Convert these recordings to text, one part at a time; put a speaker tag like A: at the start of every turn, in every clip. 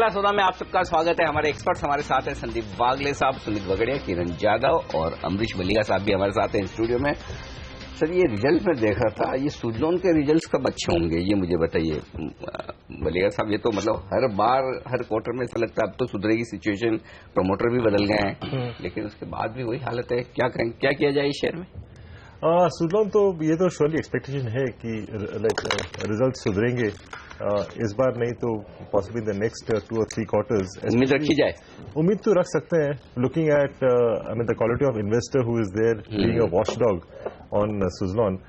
A: सौदा सौदा में आप सबका स्वागत है। हमारे एक्सपर्ट्स हमारे साथ हैं, संदीप वागले साहब, सुमित वगड़िया, किरण यादव और अमरीश बलिया साहब भी हमारे साथ हैं स्टूडियो में। सर, ये रिजल्ट में देख रहा था, ये सुजलोन के रिजल्ट्स कब अच्छे होंगे ये मुझे बताइए। बलिया साहब, ये तो मतलब हर बार हर क्वार्टर में ऐसा लगता है अब तो सुधरेगी सिचुएशन, प्रमोटर भी बदल गए हैं, लेकिन उसके बाद भी वही हालत है। क्या करें, क्या किया जाए इस शहर में?
B: सुजलोन तो ये तो श्योरली एक्सपेक्टेशन है कि रिजल्ट सुधरेंगे इस बार, नहीं तो possibly the next 2 or 3 quarters.
A: उम्मीद रखी जाए?
B: उम्मीद तो रख सकते हैं, looking at I mean the quality of investor who is there being a watchdog on Suzlon.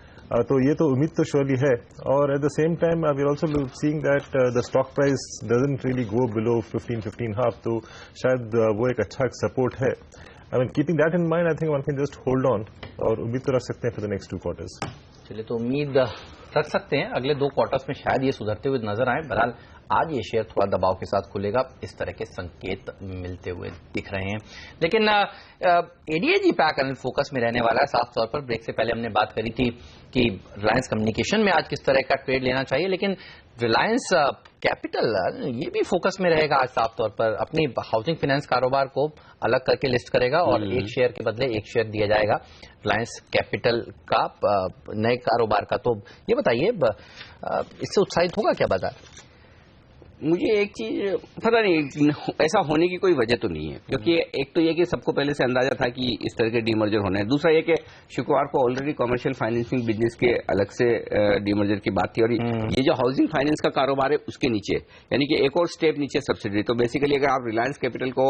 B: तो ये तो उम्मीद तो श्योरली है। और at the same time we are also seeing that the stock price doesn't really go below 15.5, तो शायद वो एक अच्छा सपोर्ट है। I mean, keeping that in mind, I think one can just hold on और उम्मीद तो रख सकते हैं for the next 2 quarters।
C: चलिए, तो उम्मीद रख सकते हैं अगले 2 क्वार्टर्स में शायद ये सुधरते हुए नजर आए। बहरहाल आज ये शेयर थोड़ा दबाव के साथ खुलेगा, इस तरह के संकेत मिलते हुए दिख रहे हैं। लेकिन एडीएजी पैक एंड फोकस में रहने वाला है। साफ तौर पर ब्रेक से पहले हमने बात करी थी कि रिलायंस कम्युनिकेशन में आज किस तरह का ट्रेड लेना चाहिए, लेकिन रिलायंस कैपिटल ये भी फोकस में रहेगा आज। साफ तौर पर अपनी हाउसिंग फाइनेंस कारोबार को अलग करके लिस्ट करेगा और एक शेयर के बदले एक शेयर दिया जाएगा रिलायंस कैपिटल का नए कारोबार का। तो ये बताइए, इससे उत्साहित होगा क्या बाजार?
A: मुझे एक चीज पता नहीं, ऐसा होने की कोई वजह तो नहीं है, क्योंकि एक तो ये कि सबको पहले से अंदाजा था कि इस तरह के डीमर्जर होने हैं। दूसरा ये कि शुक्रवार को ऑलरेडी कमर्शियल फाइनेंसिंग बिजनेस के अलग से डीमर्जर की बात थी, और ये जो हाउसिंग फाइनेंस का कारोबार है उसके नीचे, यानी कि एक और स्टेप नीचे सब्सिडरी। तो बेसिकली अगर आप रिलायंस कैपिटल को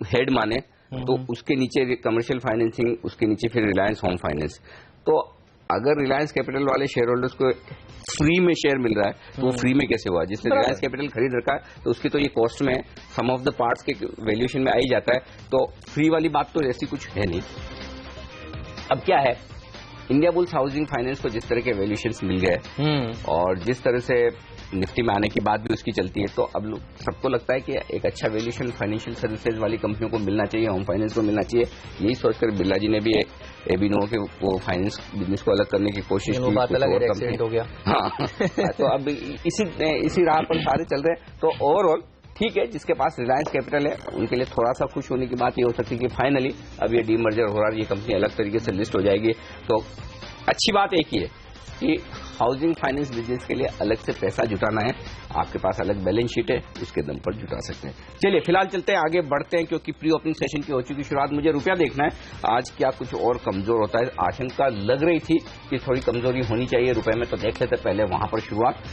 A: हेड माने तो उसके नीचे कमर्शियल फाइनेंसिंग, उसके नीचे फिर रिलायंस होम फाइनेंस। तो अगर रिलायंस कैपिटल वाले शेयर होल्डर्स को फ्री में शेयर मिल रहा है तो वो फ्री में कैसे हुआ? जिसने रिलायंस कैपिटल खरीद रखा है तो उसकी तो ये कॉस्ट में, सम ऑफ द पार्ट्स के वैल्यूएशन में आ ही जाता है। तो फ्री वाली बात तो ऐसी कुछ है नहीं। अब क्या है, इंडिया बुल्स हाउसिंग फाइनेंस को जिस तरह के वैल्यूएशंस मिल गए और जिस तरह से निफ्टी में आने की बात भी उसकी चलती है, तो अब सबको लगता है कि एक अच्छा वैल्यूएशन फाइनेंशियल सर्विसेज वाली कंपनियों को मिलना चाहिए, होम फाइनेंस को मिलना चाहिए। यही सोचकर बिरला जी ने भी एबिनो के वो फाइनेंस बिजनेस को अलग करने की कोशिश की।
C: बात अलग है, एक्सीडेंट हो गया।
A: हाँ तो अब इसी राह पर सारे चल रहे हैं। तो ओवरऑल ठीक है, जिसके पास रिलायंस कैपिटल है उनके लिए थोड़ा सा खुश होने की बात ये हो सकती है कि फाइनली अब ये डीमर्जर हो रहा है, ये कंपनी अलग तरीके से लिस्ट हो जाएगी। तो अच्छी बात एक ही है कि हाउसिंग फाइनेंस बिजनेस के लिए अलग से पैसा जुटाना है, आपके पास अलग बैलेंस शीट है, उसके दम पर जुटा सकते हैं। चलिए फिलहाल चलते हैं, आगे बढ़ते हैं, क्योंकि प्री ओपनिंग सेशन की हो चुकी शुरुआत। मुझे रुपया देखना है आज क्या कुछ और कमजोर होता है। आशंका लग रही थी कि थोड़ी कमजोरी होनी चाहिए रुपए में, तो देख लेते पहले वहां पर शुरुआत।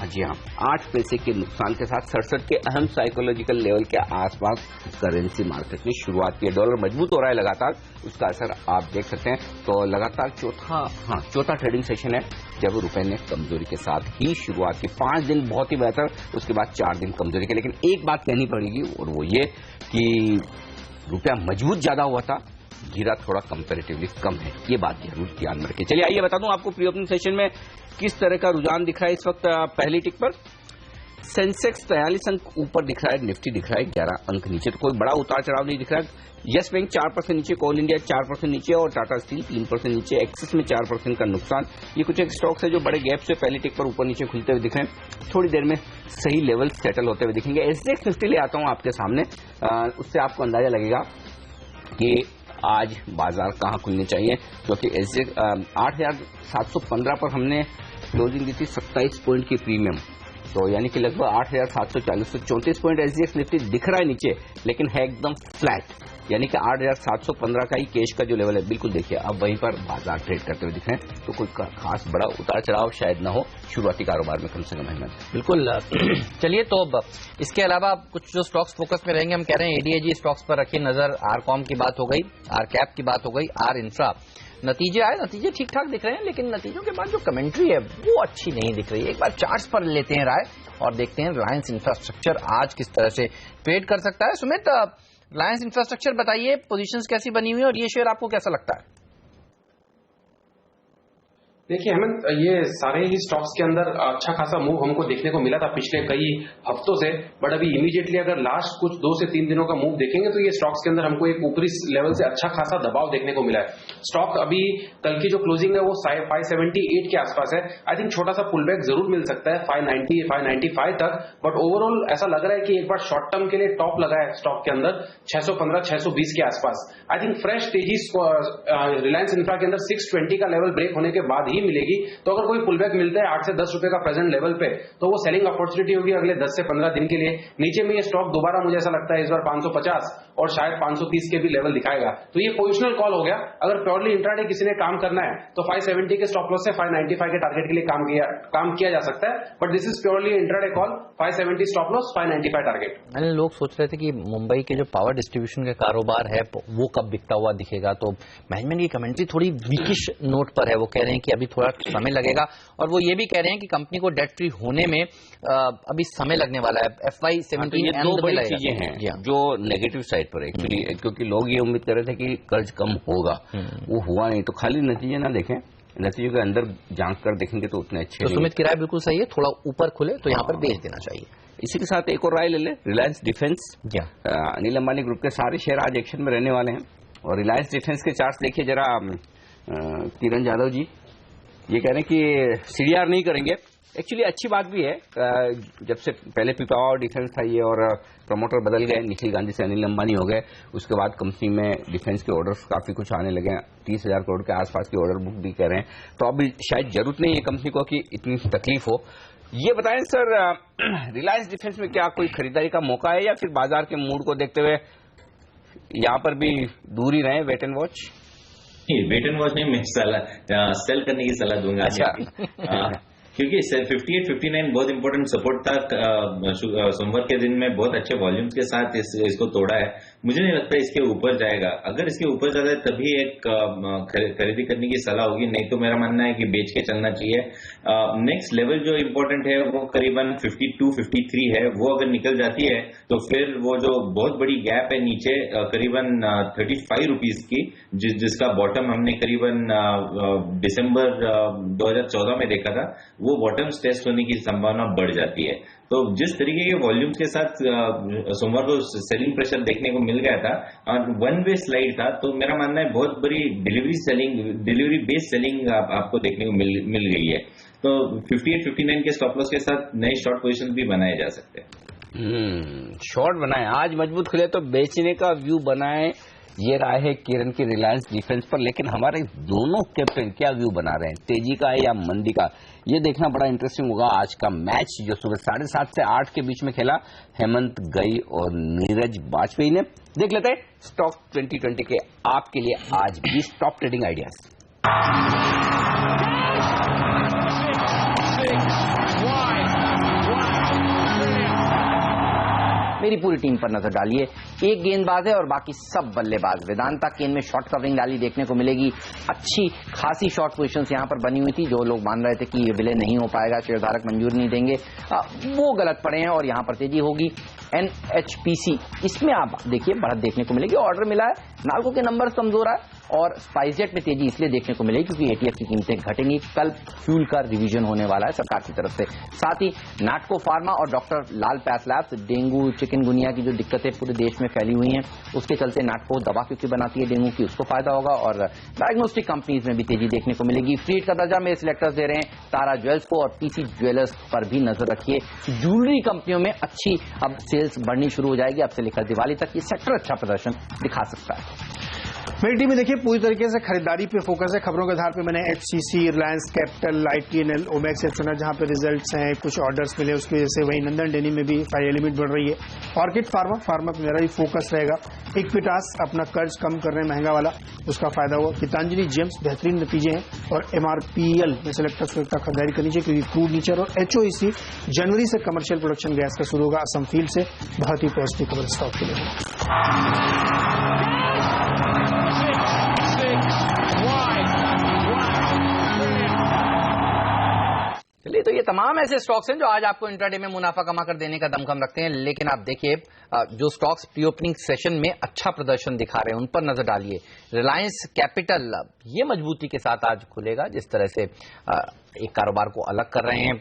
A: जी हाँ, 8 पैसे के नुकसान के साथ 67 के अहम साइकोलॉजिकल लेवल के आसपास करेंसी मार्केट ने शुरुआत की। डॉलर मजबूत हो रहा है लगातार, उसका असर आप देख सकते हैं। तो लगातार चौथा ट्रेडिंग सेशन है जब रुपए ने कमजोरी के साथ ही शुरुआत की। 5 दिन बहुत ही बेहतर, उसके बाद 4 दिन कमजोरी के। लेकिन एक बात कहनी पड़ेगी और वो ये कि रुपया मजबूत ज्यादा हुआ था, गिरा थोड़ा कंपैरेटिवली कम है, ये बात जरूर ध्यान में रखें। चलिए आइए बता दूं आपको प्री ओपनिंग सेशन में किस तरह का रुझान दिख रहा है इस वक्त। पहली टिक पर सेंसेक्स 43 अंक ऊपर दिख रहा है, निफ्टी दिख रहा है 11 अंक नीचे। तो कोई बड़ा उतार चढ़ाव नहीं दिख रहा है। यस बैंक 4% नीचे, कोल इंडिया 4% नीचे और टाटा स्टील 3% नीचे। एक्सिस में 4% का नुकसान। ये कुछ एक स्टॉक्स है जो बड़े गैप से पहली टिक पर ऊपर नीचे खुलते हुए दिख रहे हैं, थोड़ी देर में सही लेवल सेटल होते हुए दिखेंगे। एसजेएक्स निफ्टी ले आता हूं आपके सामने, उससे आपको अंदाजा लगेगा कि आज बाजार कहां खुलने चाहिए, क्योंकि एसजेएक्स 8715 पर हमने क्लोजिंग दी थी 27 पॉइंट की प्रीमियम, तो यानी कि लगभग 8740 से 34 पॉइंट एसजीएक्स निफ्टी दिख रहा है नीचे, लेकिन है एकदम फ्लैट, यानी कि 8715 का ही कैश का जो लेवल है। बिल्कुल देखिए अब वहीं पर बाजार ट्रेड करते हुए दिख रहे हैं, तो कोई खास बड़ा उतार चढ़ाव शायद न हो शुरुआती कारोबार में, कम से कम है।
C: बिल्कुल। चलिए, तो इसके अलावा कुछ जो स्टॉक्स फोकस में रहेंगे, हम कह रहे हैं एडीएजी स्टॉक्स पर रखिए नजर। आरकॉम की बात हो गई, आर कैप की बात हो गई, आर इंफ्रा नतीजे आए, नतीजे ठीक ठाक दिख रहे हैं, लेकिन नतीजों के बाद जो कमेंट्री है वो अच्छी नहीं दिख रही है। एक बार चार्ट्स पर लेते हैं राय और देखते हैं रिलायंस इंफ्रास्ट्रक्चर आज किस तरह से ट्रेड कर सकता है। सुमित, रिलायंस इंफ्रास्ट्रक्चर बताइए, पोजीशंस कैसी बनी हुई है और ये शेयर आपको कैसा लगता है?
D: देखिए हेमंत, ये सारे ही स्टॉक्स के अंदर अच्छा खासा मूव हमको देखने को मिला था पिछले कई हफ्तों से, बट अभी इमीडिएटली अगर लास्ट कुछ 2 से 3 दिनों का मूव देखेंगे तो ये स्टॉक्स के अंदर हमको एक ऊपरी लेवल से अच्छा खासा दबाव देखने को मिला है। स्टॉक अभी कल की जो क्लोजिंग है वो 578 के आसपास है। आई थिंक छोटा सा पुलबैक जरूर मिल सकता है 590 595 तक, बट ओवरऑल ऐसा लग रहा है कि एक बार शॉर्ट टर्म के लिए टॉप लगा है स्टॉक के अंदर 615 620 के आसपास। आई थिंक फ्रेश तेजी रिलायंस इंफ्रा के अंदर 620 का लेवल ब्रेक होने के बाद ही मिलेगी। तो अगर कोई पुलबैक मिलता है 8 से 10 रुपए का प्रेजेंट लेवल पे, तो वो सेलिंग अपॉर्चुनिटी होगी अगले 10 से 15 दिन के लिए। नीचे में ये स्टॉक दोबारा मुझे ऐसा लगता है इस बार 550 और शायद 530 के भी लेवल दिखाएगा। तो ये पोजिशनल कॉल हो गया। अगर प्योरली इंट्राडे किसी ने काम करना है तो 570 के स्टॉप लॉस से 595 के टारगेट के लिए काम किया जा सकता है, but this is purely intraday call. 570 stop loss, 595 target.
C: मैंने लोग सोच रहे थे कि मुंबई के जो पावर डिस्ट्रीब्यूशन का कारोबार है वो कब बिकता हुआ दिखेगा, तो मैनेजमेंट की कमेंट्री थोड़ी वीकिश नोट पर है। वो कह रहे हैं कि अभी थोड़ा समय लगेगा, और वो ये भी कह रहे हैं कि कंपनी को डेट फ्री होने में अभी समय लगने वाला है। FY17
A: ये 2 बड़ी चीजें हैं जो नेगेटिव साइड पर एक्चुअली, क्योंकि लोग ये उम्मीद कर रहे थे कि कर्ज कम होगा, वो हुआ नहीं। तो खाली नतीजे ना देखें, नतीजों के अंदर झांक कर देखेंगे तो उतने अच्छे।
C: तो सुमित किराया बिल्कुल सही है, थोड़ा ऊपर खुले तो यहाँ पर बेच देना चाहिए।
A: इसी के साथ एक और राय ले ले, रिलायंस डिफेंस। अनिल अंबानी ग्रुप के सारे शेयर आज एक्शन में रहने वाले हैं, और रिलायंस डिफेंस के चार्ट देखिए जरा। किरण यादव जी ये कह रहे हैं कि CDR नहीं करेंगे। एक्चुअली अच्छी बात भी है, जब से पहले पिपावाव डिफेंस था ये, और प्रमोटर बदल गए, निखिल गांधी से अनिल अंबानी हो गए, उसके बाद कंपनी में डिफेंस के ऑर्डर्स काफी कुछ आने लगे हैं। 30,000 करोड़ के आसपास की ऑर्डर बुक भी कर रहे हैं, तो अभी शायद जरूरत नहीं है कंपनी को कि इतनी तकलीफ हो। ये बताएं सर, रिलायंस डिफेंस में क्या कोई खरीदारी का मौका है, या फिर बाजार के मूड को देखते हुए यहाँ पर भी दूर ही रहे, wait and watch?
E: Wait and watch नहीं, मैं सेल करने की सलाह दूंगा। अच्छा। क्योंकि 58-59 बहुत इंपॉर्टेंट सपोर्ट था। सोमवार के दिन में बहुत अच्छे वॉल्यूम्स के साथ इसको तोड़ा है। मुझे नहीं लगता इसके ऊपर जाएगा। अगर इसके ऊपर जाता है तभी एक खरीदी करने की सलाह होगी, नहीं तो मेरा मानना है कि बेच के चलना चाहिए। नेक्स्ट लेवल जो इम्पोर्टेंट है वो करीबन 52-53 है। वो अगर निकल जाती है तो फिर वो जो बहुत बड़ी गैप है नीचे करीबन 35 रुपीज की, जिसका बॉटम हमने करीबन दिसंबर 2014 में देखा था, वो बॉटम्स टेस्ट होने की संभावना बढ़ जाती है। तो जिस तरीके के वॉल्यूम्स के साथ सोमवार को सेलिंग प्रेशर देखने को मिल गया था और 1 वे स्लाइड था, तो मेरा मानना है बहुत बड़ी डिलीवरी बेस्ड सेलिंग आपको देखने को मिल गई है। तो 58-59 के स्टॉप लॉस के साथ नए शॉर्ट पोजीशन भी बनाए जा सकते हैं।
A: शॉर्ट बनाए, आज मजबूत खुले तो बेचने का व्यू बनाए, ये राय है किरण की रिलायंस डिफेंस पर। लेकिन हमारे दोनों कैप्टन क्या व्यू बना रहे हैं, तेजी का है या मंदी का, ये देखना बड़ा इंटरेस्टिंग होगा। आज का मैच जो सुबह 7:30 से 8 के बीच में खेला, हेमंत गई और नीरज वाजपेयी ने। देख लेते हैं स्टॉक 2020 के आपके लिए आज 20 टॉप ट्रेडिंग आइडियाज।
C: मेरी पूरी टीम पर नजर डालिए। एक गेंदबाज है और बाकी सब बल्लेबाज। वेदांता केन में शॉर्ट कवरिंग रैली देखने को मिलेगी। अच्छी खासी शॉर्ट पोजीशंस यहां पर बनी हुई थी। जो लोग मान रहे थे कि ये विलय नहीं हो पाएगा, शेयरधारक मंजूर नहीं देंगे, वो गलत पड़े हैं और यहां पर तेजी होगी। NHPC, इसमें आप देखिए बढ़त देखने को मिलेगी। ऑर्डर मिला है, नाल्को के नंबर कमजोर है, और स्पाइसजेट में तेजी इसलिए देखने को मिलेगी क्योंकि ATF की कीमतें घटेंगी। कल फ्यूल का रिवीजन होने वाला है सरकार की तरफ से। साथ ही नाटको फार्मा और डॉक्टर लाल पैथलैब्स, डेंगू चिकनगुनिया की जो दिक्कतें पूरे देश में फैली हुई हैं, उसके चलते नाटको दवा क्योंकि बनाती है डेंगू की, उसको फायदा होगा। और डायग्नोस्टिक कंपनीज में भी तेजी देखने को मिलेगी। फ्रीड का दर्जा मेरे सिलेक्टर्स दे रहे हैं तारा ज्वेल्स को, और PC ज्वेलर्स पर भी नजर रखिए। ज्वेलरी कंपनियों में अच्छी अब सेल्स बढ़नी शुरू हो जाएगी। अब से लेकर दिवाली तक ये सेक्टर अच्छा प्रदर्शन दिखा सकता है।
F: मेरी टीम में देखिए पूरी तरीके से खरीदारी पे फोकस है। खबरों के आधार पे मैंने HCC, Reliance capital, ITNL, Omaxe चुना, जहां पे रिजल्ट्स हैं, कुछ ऑर्डर्स मिले उसकी वजह से। वहीं नंदन डेनी में भी फाइल लिमिट बढ़ रही है। ऑर्किड फार्मा पे मेरा भी फोकस रहेगा। इक्विटास अपना कर्ज कम कर रहे हैं महंगा वाला, उसका फायदा हुआ। गीतांजलि जेम्स बेहतरीन नतीजे हैं, और MRPL में सिलेक्टर्स को एकता खरीदारी करनी चाहिए क्योंकि क्रूड नीचे। और HOEC जनवरी से कमर्शियल प्रोडक्शन गैस का शुरू होगा असम फील्ड से। बहुत ही पॉजिटिव खबर स्टॉक के लिए।
C: चलिए, तो ये तमाम ऐसे स्टॉक्स हैं जो आज आपको इंट्राडे में मुनाफा कमा कर देने का दमखम रखते हैं। लेकिन आप देखिए जो स्टॉक्स प्री ओपनिंग सेशन में अच्छा प्रदर्शन दिखा रहे हैं उन पर नजर डालिए। रिलायंस कैपिटल ये मजबूती के साथ आज खुलेगा, जिस तरह से एक कारोबार को अलग कर रहे हैं,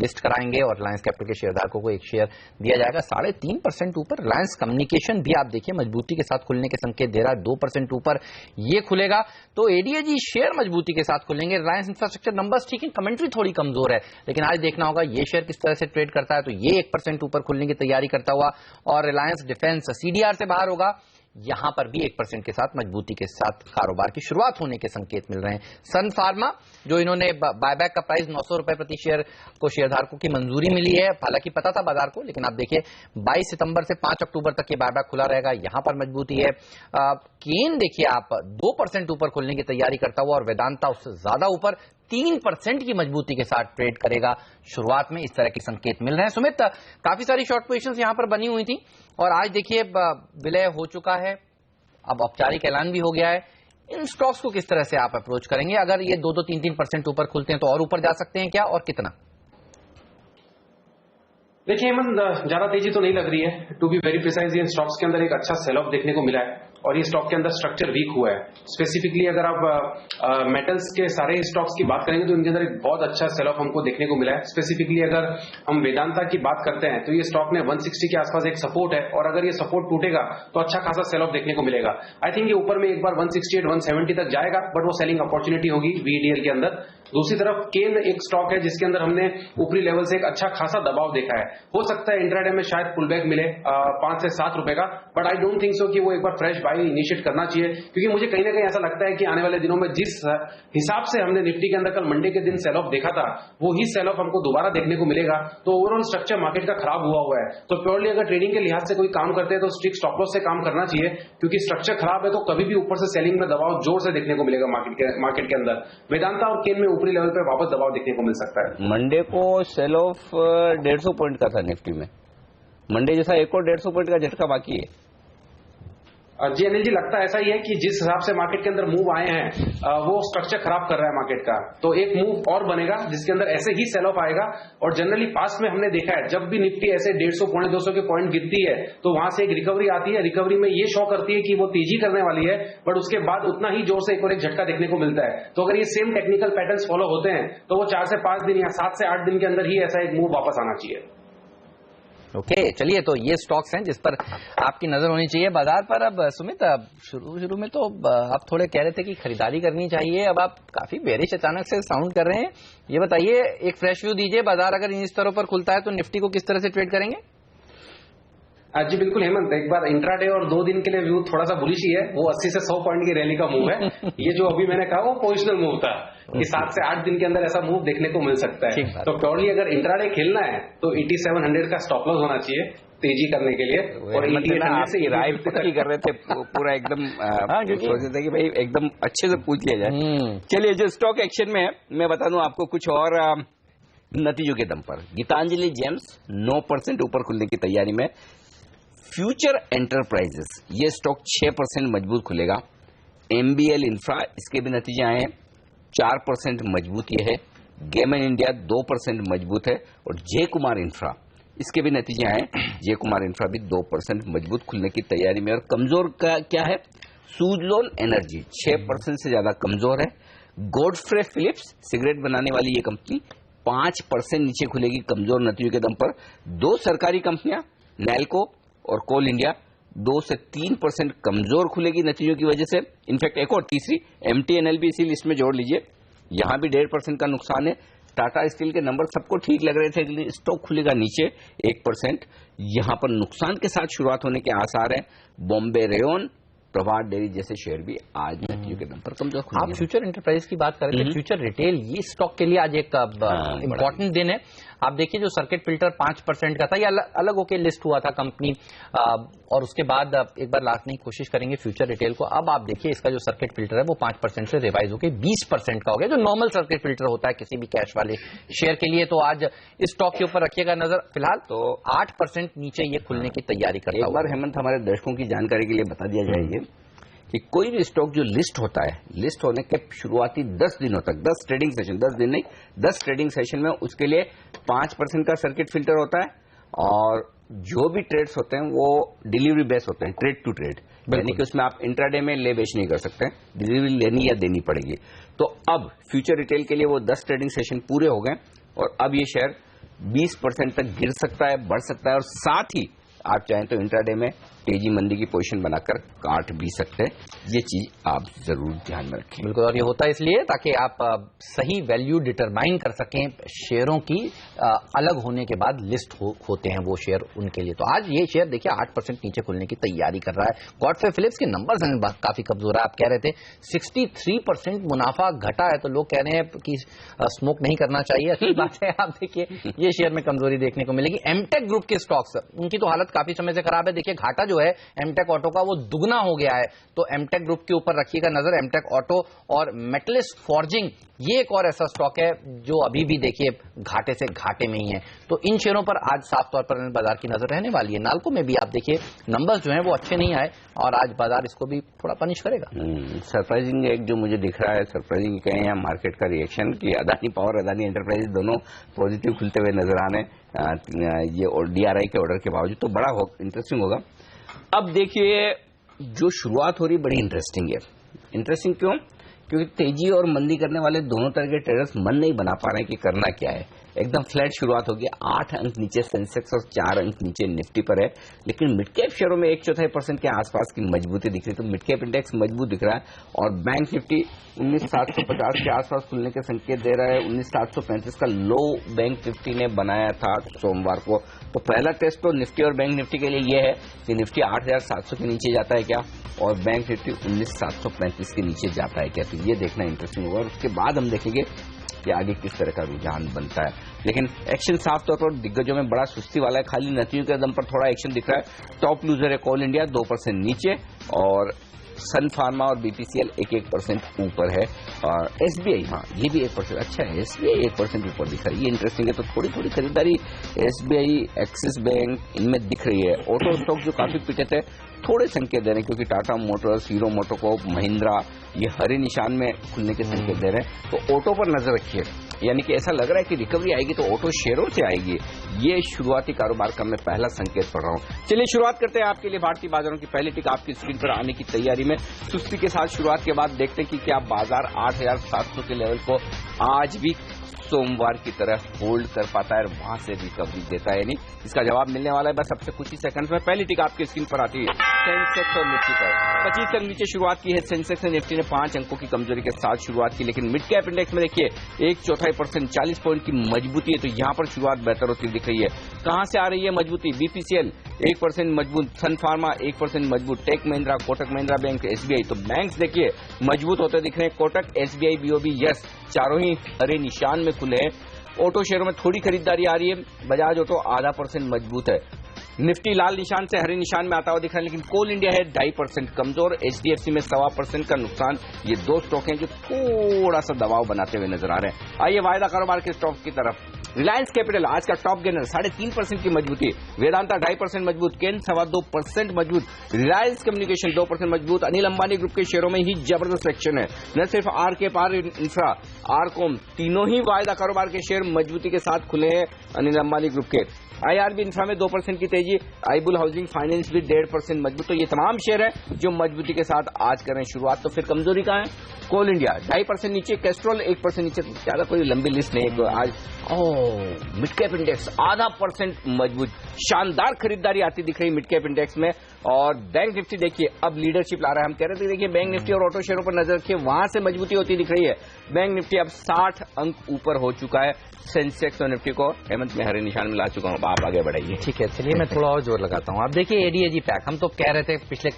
C: लिस्ट कराएंगे और रिलायंस कैपिटल के शेयरधारकों को एक शेयर दिया जाएगा 3.5% ऊपर। रिलायंस कम्युनिकेशन भी आप देखिए मजबूती के साथ खुलने के संकेत दे रहा है, 2% ऊपर ये खुलेगा। तो एडीएजी शेयर मजबूती के साथ खुलेंगे। रिलायंस इंफ्रास्ट्रक्चर नंबर्स ठीक है, कमेंट्री थोड़ी कमजोर है, लेकिन आज देखना होगा ये शेयर किस तरह से ट्रेड करता है। तो ये 1% ऊपर खुलने की तैयारी करता हुआ, और रिलायंस डिफेंस सीडीआर से बाहर होगा, यहां पर भी 1% के साथ मजबूती के साथ कारोबार की शुरुआत होने के संकेत मिल रहे हैं। सन फार्मा जो इन्होंने बायबैक का प्राइस 900 रुपए प्रति शेयर को शेयरधारकों की मंजूरी मिली है, हालांकि पता था बाजार को, लेकिन आप देखिए 22 सितंबर से 5 अक्टूबर तक ये बायबैक खुला रहेगा, यहां पर मजबूती है। केन देखिए आप 2% ऊपर खुलने की तैयारी करता हुआ, और वेदांता उससे ज्यादा ऊपर 3% की मजबूती के साथ ट्रेड करेगा शुरुआत में, इस तरह के संकेत मिल रहे हैं। सुमित, काफी सारी शॉर्ट पोजीशंस यहां पर बनी हुई थी और आज देखिए विलय हो चुका है, अब औपचारिक ऐलान भी हो गया है। इन स्टॉक्स को किस तरह से आप अप्रोच करेंगे? अगर ये 2-3% ऊपर खुलते हैं तो और ऊपर जा सकते हैं क्या, और कितना?
D: देखिए हेमंत, ज्यादा तेजी तो नहीं लग रही है। टू बी वेरी प्रिसाइज, ये स्टॉक्स के अंदर एक अच्छा सेल ऑफ देखने को मिला है और ये स्टॉक के अंदर स्ट्रक्चर वीक हुआ है। स्पेसिफिकली अगर आप मेटल्स के सारे स्टॉक्स की बात करेंगे तो इनके अंदर एक बहुत अच्छा सेल ऑफ हमको देखने को मिला है। स्पेसिफिकली अगर हम वेदांता की बात करते हैं तो ये स्टॉक में 160 के आसपास एक सपोर्ट है, और अगर ये सपोर्ट टूटेगा तो अच्छा खासा सेल ऑफ देखने को मिलेगा। आई थिंक ये ऊपर में एक बार 168-170 तक जाएगा, बट वो सेलिंग अपॉर्चुनिटी होगी वीडीएल के अंदर। दूसरी तरफ केन एक स्टॉक है जिसके अंदर हमने ऊपरी लेवल से एक अच्छा खासा दबाव देखा है। हो सकता है इंट्राडे में शायद पुलबैक मिले 5 से 7 रुपए का, but I don't think so कि वो एक बार फ्रेश बाई इनिशिएट करना चाहिए, क्योंकि मुझे कहीं ना कहीं ऐसा लगता है कि आने वाले दिनों में जिस हिसाब से हमने निफ्टी के अंदर कल मंडे के दिन सेल ऑफ देखा था, वो ही सेल ऑफ हमको दोबारा देखने को मिलेगा। तो ओवरऑल स्ट्रक्चर मार्केट का खराब हुआ है। तो प्योरली अगर ट्रेडिंग के लिहाज से कोई काम करते हैं तो स्ट्रिक्ट स्टॉप लॉस से काम करना चाहिए, क्योंकि स्ट्रक्चर खराब है तो कभी भी ऊपर से सेलिंग में दबाव जोर से देखने को मिलेगा मार्केट के अंदर। वेदांता और केन में ऊपरी लेवल पे वापस दबाव देखने को मिल सकता है।
A: मंडे को सेल ऑफ 150 पॉइंट का था निफ्टी में, मंडे जैसा एक और 150 पॉइंट का झटका बाकी है।
D: जी अनिल जी, लगता ऐसा ही है कि जिस हिसाब से मार्केट के अंदर मूव आए हैं वो स्ट्रक्चर खराब कर रहा है मार्केट का। तो एक मूव और बनेगा जिसके अंदर ऐसे ही सेल ऑफ आएगा, और जनरली पास्ट में हमने देखा है जब भी निफ्टी ऐसे 150-200 के पॉइंट गिरती है तो वहां से एक रिकवरी आती है। रिकवरी में ये शो करती है कि वो तेजी करने वाली है, बट उसके बाद उतना ही जोर से एक और एक झटका देखने को मिलता है। तो अगर ये सेम टेक्निकल पैटर्न्स फॉलो होते हैं तो वो 4 से 5 दिन या 7 से 8 दिन के अंदर ही ऐसा एक मूव वापस आना चाहिए।
C: ओके, चलिए, तो ये स्टॉक्स हैं जिस पर आपकी नजर होनी चाहिए बाजार पर। अब सुमित, अब शुरू में तो आप थोड़े कह रहे थे कि खरीदारी करनी चाहिए, अब आप काफी बेरिश अचानक से साउंड कर रहे हैं। ये बताइए, एक फ्रेश व्यू दीजिए, बाजार अगर इन स्तरों पर खुलता है तो निफ्टी को किस तरह से ट्रेड करेंगे?
D: जी बिल्कुल हेमंत, एक बार इंट्राडे और 2 दिन के लिए व्यू थोड़ा सा बुलिश ही है। वो 80 से 100 पॉइंट की रैली का मूव है। ये जो अभी मैंने कहा वो पोजिशनल मूव था कि 7 से 8 दिन के अंदर ऐसा मूव देखने को मिल सकता है। तो प्योरली अगर इंट्राडे खेलना है तो 8700 का स्टॉप लॉस होना चाहिए तेजी करने के लिए। और 8800 से
A: राय पक्की कर रहे थे पूरा एकदम, सोच रहे थे कि भाई एकदम अच्छे से पूछ लिया जाए। चलिए, जो स्टॉक एक्शन में है मैं बता दूं आपको कुछ और नतीजों के दम पर। गीतांजलि जेम्स 9% ऊपर खुलने की तैयारी में। फ्यूचर एंटरप्राइजेस ये स्टॉक 6% मजबूत खुलेगा। एमबीएल इंफ्रा इसके भी नतीजे आए हैं, 4% मजबूत ये है। गेमन इंडिया 2% मजबूत है, और जय कुमार इंफ्रा इसके भी नतीजे आए। जय कुमार इंफ्रा भी 2% मजबूत खुलने की तैयारी में। और कमजोर का क्या है? सुजलोन एनर्जी 6% से ज्यादा कमजोर है। गॉडफ्रे फिलिप्स सिगरेट बनाने वाली ये कंपनी 5% नीचे खुलेगी कमजोर नतीजों के दम पर। 2 सरकारी कंपनियां नैल्को और कोल इंडिया 2 से 3% कमजोर खुलेगी नतीजों की वजह से। इनफैक्ट एक और तीसरी MTNL भी इसी लिस्ट में जोड़ लीजिए, यहां भी 1.5% का नुकसान है। टाटा स्टील के नंबर सबको ठीक लग रहे थे, लेकिन स्टॉक खुलेगा नीचे 1%। यहां पर नुकसान के साथ शुरुआत होने के आसार हैं। बॉम्बे रेयन, प्रभात डेयरी जैसे शेयर भी आज नतीजों के दम पर कमजोर खुले।
C: आप फ्यूचर एंटरप्राइज की बात कर रहे थे, फ्यूचर रिटेल ये स्टॉक के लिए आज एक इंपॉर्टेंट दिन है। आप देखिए जो सर्किट फिल्टर 5% का था, ये अलग होकर लिस्ट हुआ था कंपनी, और उसके बाद एक बार लाने की कोशिश करेंगे फ्यूचर रिटेल को। अब आप देखिए इसका जो सर्किट फिल्टर है वो 5% से रिवाइज होकर 20% का हो गया, जो नॉर्मल सर्किट फिल्टर होता है किसी भी कैश वाले शेयर के लिए। तो आज इस स्टॉक के ऊपर रखिएगा नजर। फिलहाल तो 8% नीचे ये खुलने की तैयारी करता है।
A: एक बार हेमंत हमारे दर्शकों की जानकारी के लिए बता दिया जाएगा कि कोई भी स्टॉक जो लिस्ट होता है, लिस्ट होने के शुरुआती 10 दिनों तक, 10 ट्रेडिंग सेशन, 10 दिन नहीं, 10 ट्रेडिंग सेशन में उसके लिए 5% का सर्किट फिल्टर होता है, और जो भी ट्रेड्स होते हैं वो डिलीवरी बेस होते हैं, ट्रेड टू ट्रेड, यानी कि उसमें आप इंट्राडे में ले बेच नहीं कर सकते, डिलीवरी लेनी या देनी पड़ेगी। तो अब फ्यूचर रिटेल के लिए वो 10 ट्रेडिंग सेशन पूरे हो गए, और अब ये शेयर 20% तक गिर सकता है, बढ़ सकता है, और साथ ही आप चाहें तो इंट्राडे में तेजी मंदी की पोजीशन बनाकर काट भी सकते हैं। ये चीज आप जरूर ध्यान में रखें।
C: बिल्कुल, और ये होता है इसलिए ताकि आप सही वैल्यू डिटरमाइन कर सकें शेयरों की, अलग होने के बाद लिस्ट होते हैं वो शेयर उनके लिए। तो आज ये शेयर देखिए 8% नीचे खुलने की तैयारी कर रहा है। गॉडफ्रे फिलिप्स के नंबर्स हैं काफी कमजोर है। आप कह रहे थे 63% मुनाफा घटा है, तो लोग कह रहे हैं कि स्मोक नहीं करना चाहिए। अच्छी बात है। आप देखिए ये शेयर में कमजोरी देखने को मिलेगी। एमटेक ग्रुप के स्टॉक्स, उनकी तो हालत काफी समय से खराब है। देखिए घाटा जो है एमटेक ऑटो का वो दुगना हो गया है, तो एमटेक ग्रुप के ऊपर रखिएगा नजर। एमटेक ऑटो और मेटलिस्ट फॉर्जिंग, ये एक और ऐसा स्टॉक है जो अभी भी देखिए घाटे से घाटे में ही है। तो इन शेयरों पर आज साफ तौर पर बाजार की नजर रहने वाली है। नाल्को में भी आप देखिए नंबर्स जो हैं वो अच्छे नहीं आए, और आज बाजार इसको भी थोड़ा पनिश करेगा।
A: सरप्राइजिंग एक जो मुझे दिख रहा है, सरप्राइजिंग कहें या मार्केट का रिएक्शन, कि अदानी पावर, अदानी एंटरप्राइज दोनों पॉजिटिव खुलते हुए नजर आने, ये डीआरआई के ऑर्डर के बावजूद, तो बड़ा इंटरेस्टिंग होगा। अब देखिए जो शुरुआत हो रही बड़ी इंटरेस्टिंग है। इंटरेस्टिंग क्यों? क्योंकि तेजी और मंदी करने वाले दोनों तरह के ट्रेडर्स मन नहीं बना पा रहे हैं कि करना क्या है। एकदम फ्लैट शुरुआत होगी, 8 अंक नीचे सेंसेक्स और 4 अंक नीचे निफ्टी पर है, लेकिन मिड कैप शेयरों में 1/4% के आसपास की मजबूती दिख रही है। तो मिड कैप इंडेक्स मजबूत दिख रहा है, और बैंक निफ्टी 19,750 के आसपास खुलने के संकेत दे रहा है। 19,735 का लो बैंक निफ्टी ने बनाया था सोमवार को। तो पहला टेस्ट तो निफ्टी और बैंक निफ्टी के लिए यह है कि निफ्टी 8,700 के नीचे जाता है क्या, और बैंक निफ्टी 19,735 के नीचे जाता है क्या। तो ये देखना इंटरेस्टिंग होगा, और उसके बाद हम देखेंगे कि आगे किस तरह का रुझान बनता है। लेकिन एक्शन साफ तौर पर दिग्गजों में बड़ा सुस्ती वाला है, खाली नतीजों के दम पर थोड़ा एक्शन दिख रहा है। टॉप लूजर है कोल इंडिया 2% नीचे, और सन फार्मा और बीपीसीएल 1% ऊपर है, और एसबीआई, हाँ ये भी 1%, अच्छा है, एसबीआई 1% ऊपर दिख रहा है। ये इंटरेस्टिंग है। तो थोड़ी थोड़ी खरीदारी एसबीआई, एक्सिस बैंक, इनमें दिख रही है। ऑटो स्टॉक जो काफी पिटे थे, थोड़े संकेत दे रहे हैं, क्योंकि Tata Motors, hero MotoCorp, Mahindra, ये हरे निशान में खुलने के संकेत दे रहे हैं। तो ऑटो पर नजर रखिए, यानी कि ऐसा लग रहा है कि रिकवरी आएगी तो ऑटो शेयरों से आएगी। ये शुरुआती कारोबार का मैं पहला संकेत पढ़ रहा हूं। चलिए शुरुआत करते हैं आपके लिए भारतीय बाजारों की पहली टिक आपकी स्क्रीन पर आने की तैयारी में। सुस्ती के साथ शुरुआत के बाद देखते हैं कि क्या बाजार 8,700 के लेवल को आज भी सोमवार की तरह होल्ड कर पाता है और वहां से रिकवरी देता है। नहीं, इसका जवाब मिलने वाला है बस सबसे कुछ ही सेकंड्स में। पहली टिक आपकी स्क्रीन पर आती है सेंसेक्स और निफ्टी पर। 25 अंक नीचे शुरुआत की है सेंसेक्स और निफ्टी ने 5 अंकों की कमजोरी के साथ शुरुआत की, लेकिन मिड कैप इंडेक्स में देखिए 1/4% 40 पॉइंट की मजबूती है। तो यहां पर शुरुआत बेहतर होती दिख रही है। कहां से आ रही है मजबूती? बीपीसीएल 1% मजबूत, सन फार्मा 1% मजबूत, टेक महिंद्रा, कोटक महिंद्रा बैंक, एसबीआई। तो बैंक्स देखिए मजबूत होते दिख रहे हैं। कोटक, एसबीआई, बीओबी, यस, चारों ही हरे निशान में खुले हैं। ऑटो शेयरों में थोड़ी खरीदारी आ रही है। बजाज ऑटो 0.5% मजबूत है। निफ्टी लाल निशान से हरे निशान में आता हुआ दिख रहा है, लेकिन कोल इंडिया है 2.5% कमजोर, एचडीएफसी में 1.25% का नुकसान। ये दो स्टॉक हैं जो थोड़ा सा दबाव बनाते हुए नजर आ रहे हैं। आइए वायदा कारोबार के स्टॉक की तरफ। रिलायंस कैपिटल आज का टॉप गेनर 3.5% की मजबूती, वेदांता 2.5% मजबूत, केन 2.25% मजबूत, रिलायंस कम्युनिकेशन 2% मजबूत। अनिल अंबानी ग्रुप के शेयरों में ही जबरदस्त एक्शन है। न सिर्फ आरके पार इंफ्रा, आरकॉम, तीनों ही वायदा कारोबार के शेयर मजबूती के साथ खुले हैं अनिल अंबानी ग्रुप के। आईआरबी इंफ्रा में 2% की तेजी, आईबुल हाउसिंग फाइनेंस भी 1.5% मजबूत। तो ये तमाम शेयर है जो मजबूती के साथ आज कर रहे हैं शुरुआत। तो फिर कमजोरी कहां है? कोल इंडिया 2.5% नीचे, कैस्ट्रॉल 1% नीचे। ज्यादा कोई लंबी लिस्ट नहीं है आज। मिड कैप इंडेक्स 0.5% मजबूत, शानदार खरीदारी आती दिख रही मिड कैप इंडेक्स में। और बैंक निफ्टी देखिए अब लीडरशिप ला रहा है। हम कह रहे थे देखिए बैंक निफ्टी और ऑटो शेयरों पर नजर रखिए, वहां से मजबूती होती दिख रही है। बैंक निफ्टी अब 60 अंक ऊपर हो चुका है। सेंसेक्स और निफ्टी को हेमंत में हरे निशान में ला चुका हूं। आप आगे बढ़ाइए।
C: ठीक है, चलिए मैं थोड़ा और जोर लगाता हूं। आप देखिए एडीएजी पैक, हम तो कह रहे थे पिछले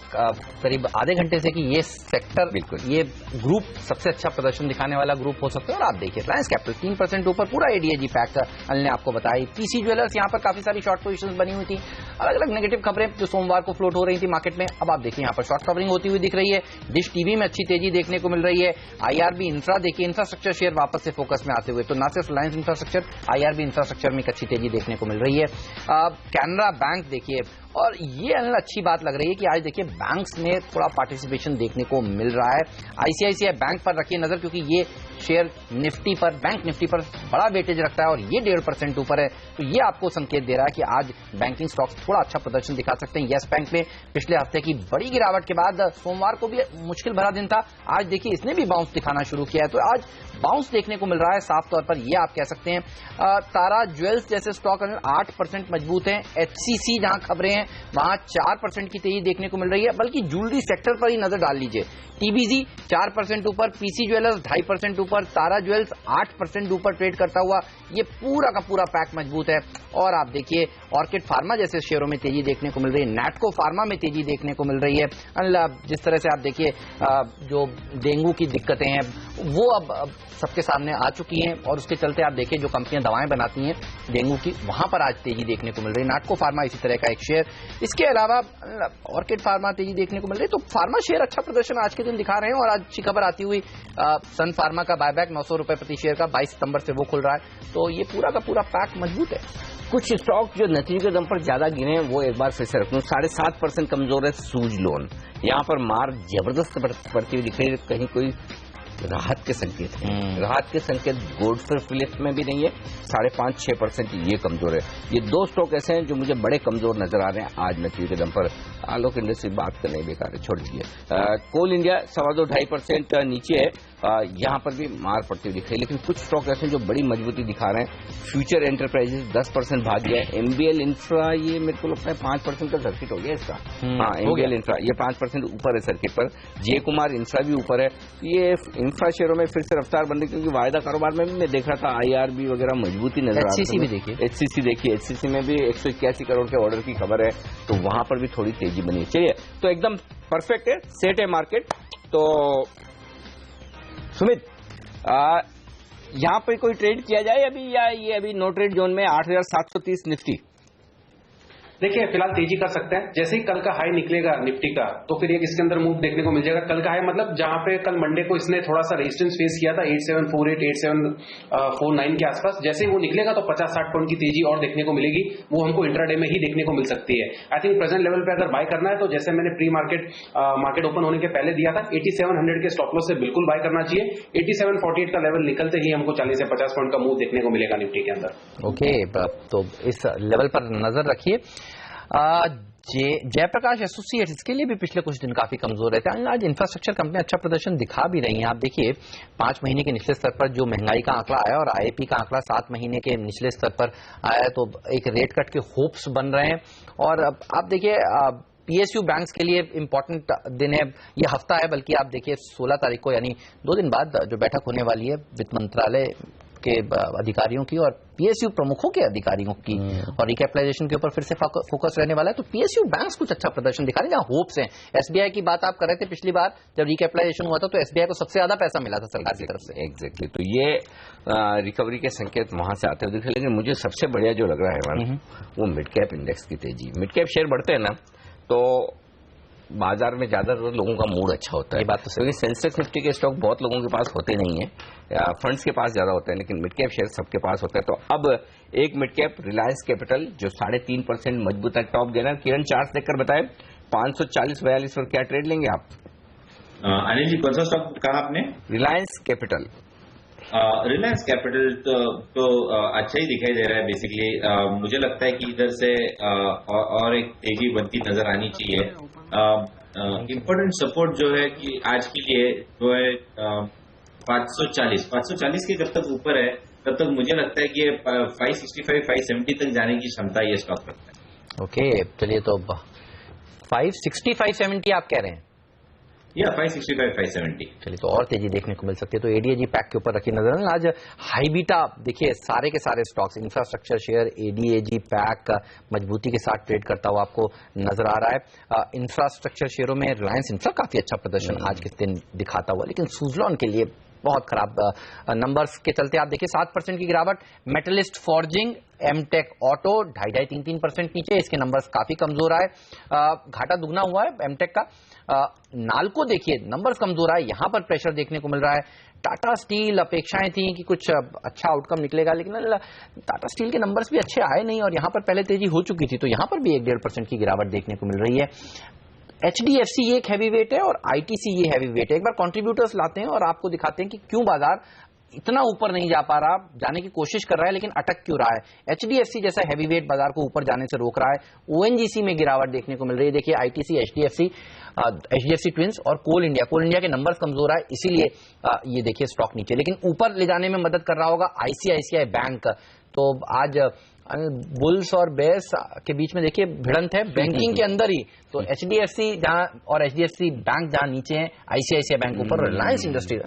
C: करीब आधे घंटे से कि ये सेक्टर,
A: बिल्कुल
C: ये ग्रुप सबसे अच्छा प्रदर्शन दिखाने वाला ग्रुप हो सकता है। और आप देखिए रिलायंस कैपिटल 3% ऊपर, पूरा एडीएजी पैक अनिल ने आपको बताई। पीसी ज्वेलर्स, यहाँ पर काफी सारी शॉर्ट पोजीशंस बनी हुई थी। अलग अलग नेगेटिव खबरें जो सोमवार को फ्लोट हो रही थी मार्केट में, अब आप देखिए यहाँ पर शॉर्ट कवरिंग होती हुई दिख रही है। डिश टीवी में अच्छी तेजी देखने को मिल रही है। आईआरबी इंफ्रा देखिए, इंफ्रास्ट्रक्चर शेयर वापस से फोकस में आते हुए, तो न सिर्फ रिलायंस इंफ्रास्ट्रक्चर, आईआरबी इंफ्रास्ट्रक्चर में एक अच्छी तेजी देखने को मिल रही है। कैनरा बैंक देखिए और ये अनिल अच्छी बात लग रही है कि आज देखिए बैंक्स में थोड़ा पार्टिसिपेशन देखने को मिल रहा है। आईसीआईसीआई बैंक पर रखिए नजर, क्योंकि ये शेयर निफ्टी पर, बैंक निफ्टी पर बड़ा वेटेज रखता है और ये 1.5% ऊपर है, तो ये आपको संकेत दे रहा है कि आज बैंकिंग स्टॉक्स थोड़ा अच्छा प्रदर्शन दिखा सकते हैं। येस बैंक में पिछले हफ्ते की बड़ी गिरावट के बाद सोमवार को भी मुश्किल भरा दिन था, आज देखिए इसने भी बाउंस दिखाना शुरू किया है, तो आज बाउंस देखने को मिल रहा है साफ तौर पर, ये आप कह सकते हैं। तारा ज्वेल्स जैसे स्टॉक 8% मजबूत हैं। एचसीसी जहां खबरें हैं वहां 4% की तेजी देखने को मिल रही है, बल्कि ज्वेलरी सेक्टर पर ही नजर डाल लीजिए। टीबीजी 4% ऊपर, पीसी ज्वेलर्स 2.5% ऊपर, तारा ज्वेल्स 8% ऊपर ट्रेड करता हुआ, ये पूरा का पूरा पैक मजबूत है। और आप देखिए ऑर्किड फार्मा जैसे शेयरों में तेजी देखने को मिल रही है, नैटको फार्मा में तेजी देखने को मिल रही है। जिस तरह से आप देखिए जो डेंगू की दिक्कतें हैं वो अब सबके सामने आ चुकी हैं, और उसके चलते आप देखिए जो कंपनियां दवाएं बनाती हैं डेंगू की, वहां पर आज तेजी देखने को मिल रही है। नाटको फार्मा इसी तरह का एक शेयर, इसके अलावा ऑर्किड फार्मा तेजी देखने को मिल रही है। तो फार्मा शेयर अच्छा प्रदर्शन आज के दिन दिखा रहे हैं। और आज अच्छी खबर आती हुई सन फार्मा का बायबैक 900 रुपए प्रति शेयर का 22 सितंबर से वो खुल रहा है, तो ये पूरा का पूरा पैक मजबूत है।
A: कुछ स्टॉक जो नतीजे के दम पर ज्यादा गिरे हैं वो एक बार फिर से रखूं। 7.5% कमजोर है सूजलोन, यहाँ पर मार जबरदस्त पड़ती हुई दिख रही है, कहीं कोई राहत के संकेत है। राहत के संकेत गोल्डफिश फिलिप्स में भी नहीं है। 5.5-6% ये कमजोर है। ये दो स्टॉक ऐसे हैं जो मुझे बड़े कमजोर नजर आ रहे हैं आज नतीजे के दम पर। आलोक इंडस्ट्री बात करने बेकार है, छोड़ दीजिए। कोल इंडिया 2.25% नीचे है, यहाँ पर भी मार पड़ती हुई दिख रही है। लेकिन कुछ स्टॉक ऐसे हैं जो बड़ी मजबूती दिखा रहे हैं। फ्यूचर एंटरप्राइजेस 10% भाग गया है। एमबीएल इंफ्रा ये मेरे को लगता है 5% का सर्किट हो गया इसका। हाँ, एमबीएल इंफ्रा ये 5% ऊपर है सर्किट पर। जय कुमार इंफ्रा भी ऊपर है। ये इंफ्रा शेयरों में फिर से रफ्तार बन रही, क्योंकि वायदा कारोबार में भी मैं देख रहा था आईआरबी वगैरह मजबूती नजर आ रही है।
C: एचसीसी भी देखिए,
A: एचसीसी में भी 181 करोड़ के ऑर्डर की खबर है, तो वहां पर भी थोड़ी तेजी बनी है। चलिए, तो एकदम परफेक्ट है, सेट है मार्केट। तो सुमित, यहां पर कोई ट्रेड किया जाए अभी, या ये अभी नो ट्रेड जोन में 8,730 निफ्टी?
D: देखिए फिलहाल तेजी कर सकते हैं। जैसे ही कल का हाई निकलेगा निफ्टी का, तो फिर एक इसके अंदर मूव देखने को मिल जाएगा। कल का हाई मतलब जहां पे कल मंडे को इसने थोड़ा सा रेजिस्टेंस फेस किया था 8748, 8749 के आसपास, जैसे ही वो निकलेगा तो 50-60 पॉइंट की तेजी और देखने को मिलेगी। वो हमको इंट्राडे में ही देखने को मिल सकती है। आई थिंक प्रेजेंट लेवल पे अगर बाय करना है तो जैसे मैंने प्री मार्केट ओपन होने के पहले दिया था 8700 के स्टॉप लॉस से बिल्कुल बाय करना चाहिए। 8748 का लेवल निकलते ही हमको 40 से 50 पॉइंट का मूव देखने को मिलेगा निफ्टी के अंदर।
C: ओके, तो इस लेवल पर नजर रखिए। जयप्रकाश एसोसिएट्स, इसके लिए भी पिछले कुछ दिन काफी कमजोर रहते हैं। आज इंफ्रास्ट्रक्चर कंपनी अच्छा प्रदर्शन दिखा भी रही हैं। आप देखिए 5 महीने के निचले स्तर पर जो महंगाई का आंकड़ा आया और आईपी का आंकड़ा 7 महीने के निचले स्तर पर आया, तो एक रेट कट के होप्स बन रहे हैं। और आप देखिए पीएसयू बैंक्स के लिए इंपॉर्टेंट दिन है, ये हफ्ता है, बल्कि आप देखिए 16 तारीख को यानी 2 दिन बाद जो बैठक होने वाली है वित्त मंत्रालय के अधिकारियों की और पीएसयू प्रमुखों के अधिकारियों की, और रिकैपिटलाइजेशन के ऊपर फिर से फोकस रहने वाला है। तो पीएसयू बैंक्स कुछ अच्छा प्रदर्शन दिखा रहे हैं, होप्स हैं। एसबीआई की बात आप कर रहे थे पिछली बार जब रिकैपिटलाइजेशन हुआ था, तो एसबीआई को सबसे ज्यादा पैसा मिला था सरकार की तरफ से।
A: एग्जैक्टली, तो ये रिकवरी के संकेत वहां से आते हुए दिख रहे हैं। लेकिन मुझे सबसे बढ़िया जो लग रहा है वो मिड कैप इंडेक्स की तेजी। मिड कैप शेयर बढ़ते हैं ना, तो बाजार में ज्यादातर लोगों का मूड अच्छा होता है।
C: ये बात तो
A: क्योंकि सेंसेक्स निफ्टी के स्टॉक बहुत लोगों के पास होते नहीं है, फंड्स के पास ज्यादा होते हैं, लेकिन मिड कैप शेयर सबके पास होता है। तो अब एक मिड कैप रिलायंस कैपिटल जो 3.5% मजबूत है, टॉप गेनर। किरण चार्ट देखकर बताए 540-42 पर क्या ट्रेड लेंगे आप?
E: अनिल जी, कौन सा स्टॉक कहा आपने?
A: रिलायंस कैपिटल।
E: रिलायंस कैपिटल तो अच्छा ही दिखाई दे रहा है। बेसिकली मुझे लगता है कि इधर से और एक तेजी बनती नजर आनी चाहिए। इम्पोर्टेंट सपोर्ट जो है कि आज के लिए वो है 540 के जब तक ऊपर है तब तक मुझे लगता है कि 565-570 तक जाने की क्षमता ये स्टॉक रखता है।
C: ओके, चलिए, तो 565-570 आप कह रहे हैं?
E: या 565-570।
C: चलिए, तो और तेजी देखने को मिल सकती है। तो एडीएजी पैक के ऊपर रखी नजर। आज हाई बीटा देखिए सारे के सारे stocks, infrastructure share, ADAG pack मजबूती के साथ ट्रेड करता हुआ आपको नजर आ रहा है। इंफ्रास्ट्रक्चर शेयरों में रिलायंस इंफ्रा काफी अच्छा प्रदर्शन आज के दिन दिखाता हुआ, लेकिन सुजलॉन के लिए बहुत खराब नंबर्स के चलते आप देखिए 7% की गिरावट। मेटलिस्ट फॉर्जिंग, एमटेक ऑटो 2.5-3% नीचे, इसके नंबर्स काफी कमजोर आए, घाटा दुगना हुआ है एमटेक का। नाल्को देखिए नंबर्स कमजोर आए, यहां पर प्रेशर देखने को मिल रहा है। टाटा स्टील अपेक्षाएं थी कि कुछ अच्छा आउटकम निकलेगा, लेकिन टाटा स्टील के नंबर्स भी अच्छे आए नहीं और यहां पर पहले तेजी हो चुकी थी, तो यहां पर भी 1-1.5% की गिरावट देखने को मिल रही है। HDFC ये एक हैवी वेट है और ITC ये हैवी वेट है। एक बार कंट्रीब्यूटर्स लाते हैं और आपको दिखाते हैं कि क्यों बाजार इतना ऊपर नहीं जा पा रहा, जाने की कोशिश कर रहा है लेकिन अटक क्यों रहा है। HDFC जैसा हैवी वेट बाजार को ऊपर जाने से रोक रहा है। ONGC में गिरावट देखने को मिल रही है, देखिए ITC, HDFC ट्विंस और कोल इंडिया के नंबर्स कमजोर आए, इसीलिए ये देखिए स्टॉक नीचे, लेकिन ऊपर ले जाने में मदद कर रहा होगा ICICI बैंक। तो आज बुल्स और बेयर्स के बीच में देखिए भिड़ंत है बैंकिंग के अंदर ही, तो HDFC जहां और HDFC बैंक जहां नीचे हैं, ICICI बैंक ऊपर, रिलायंस इंडस्ट्री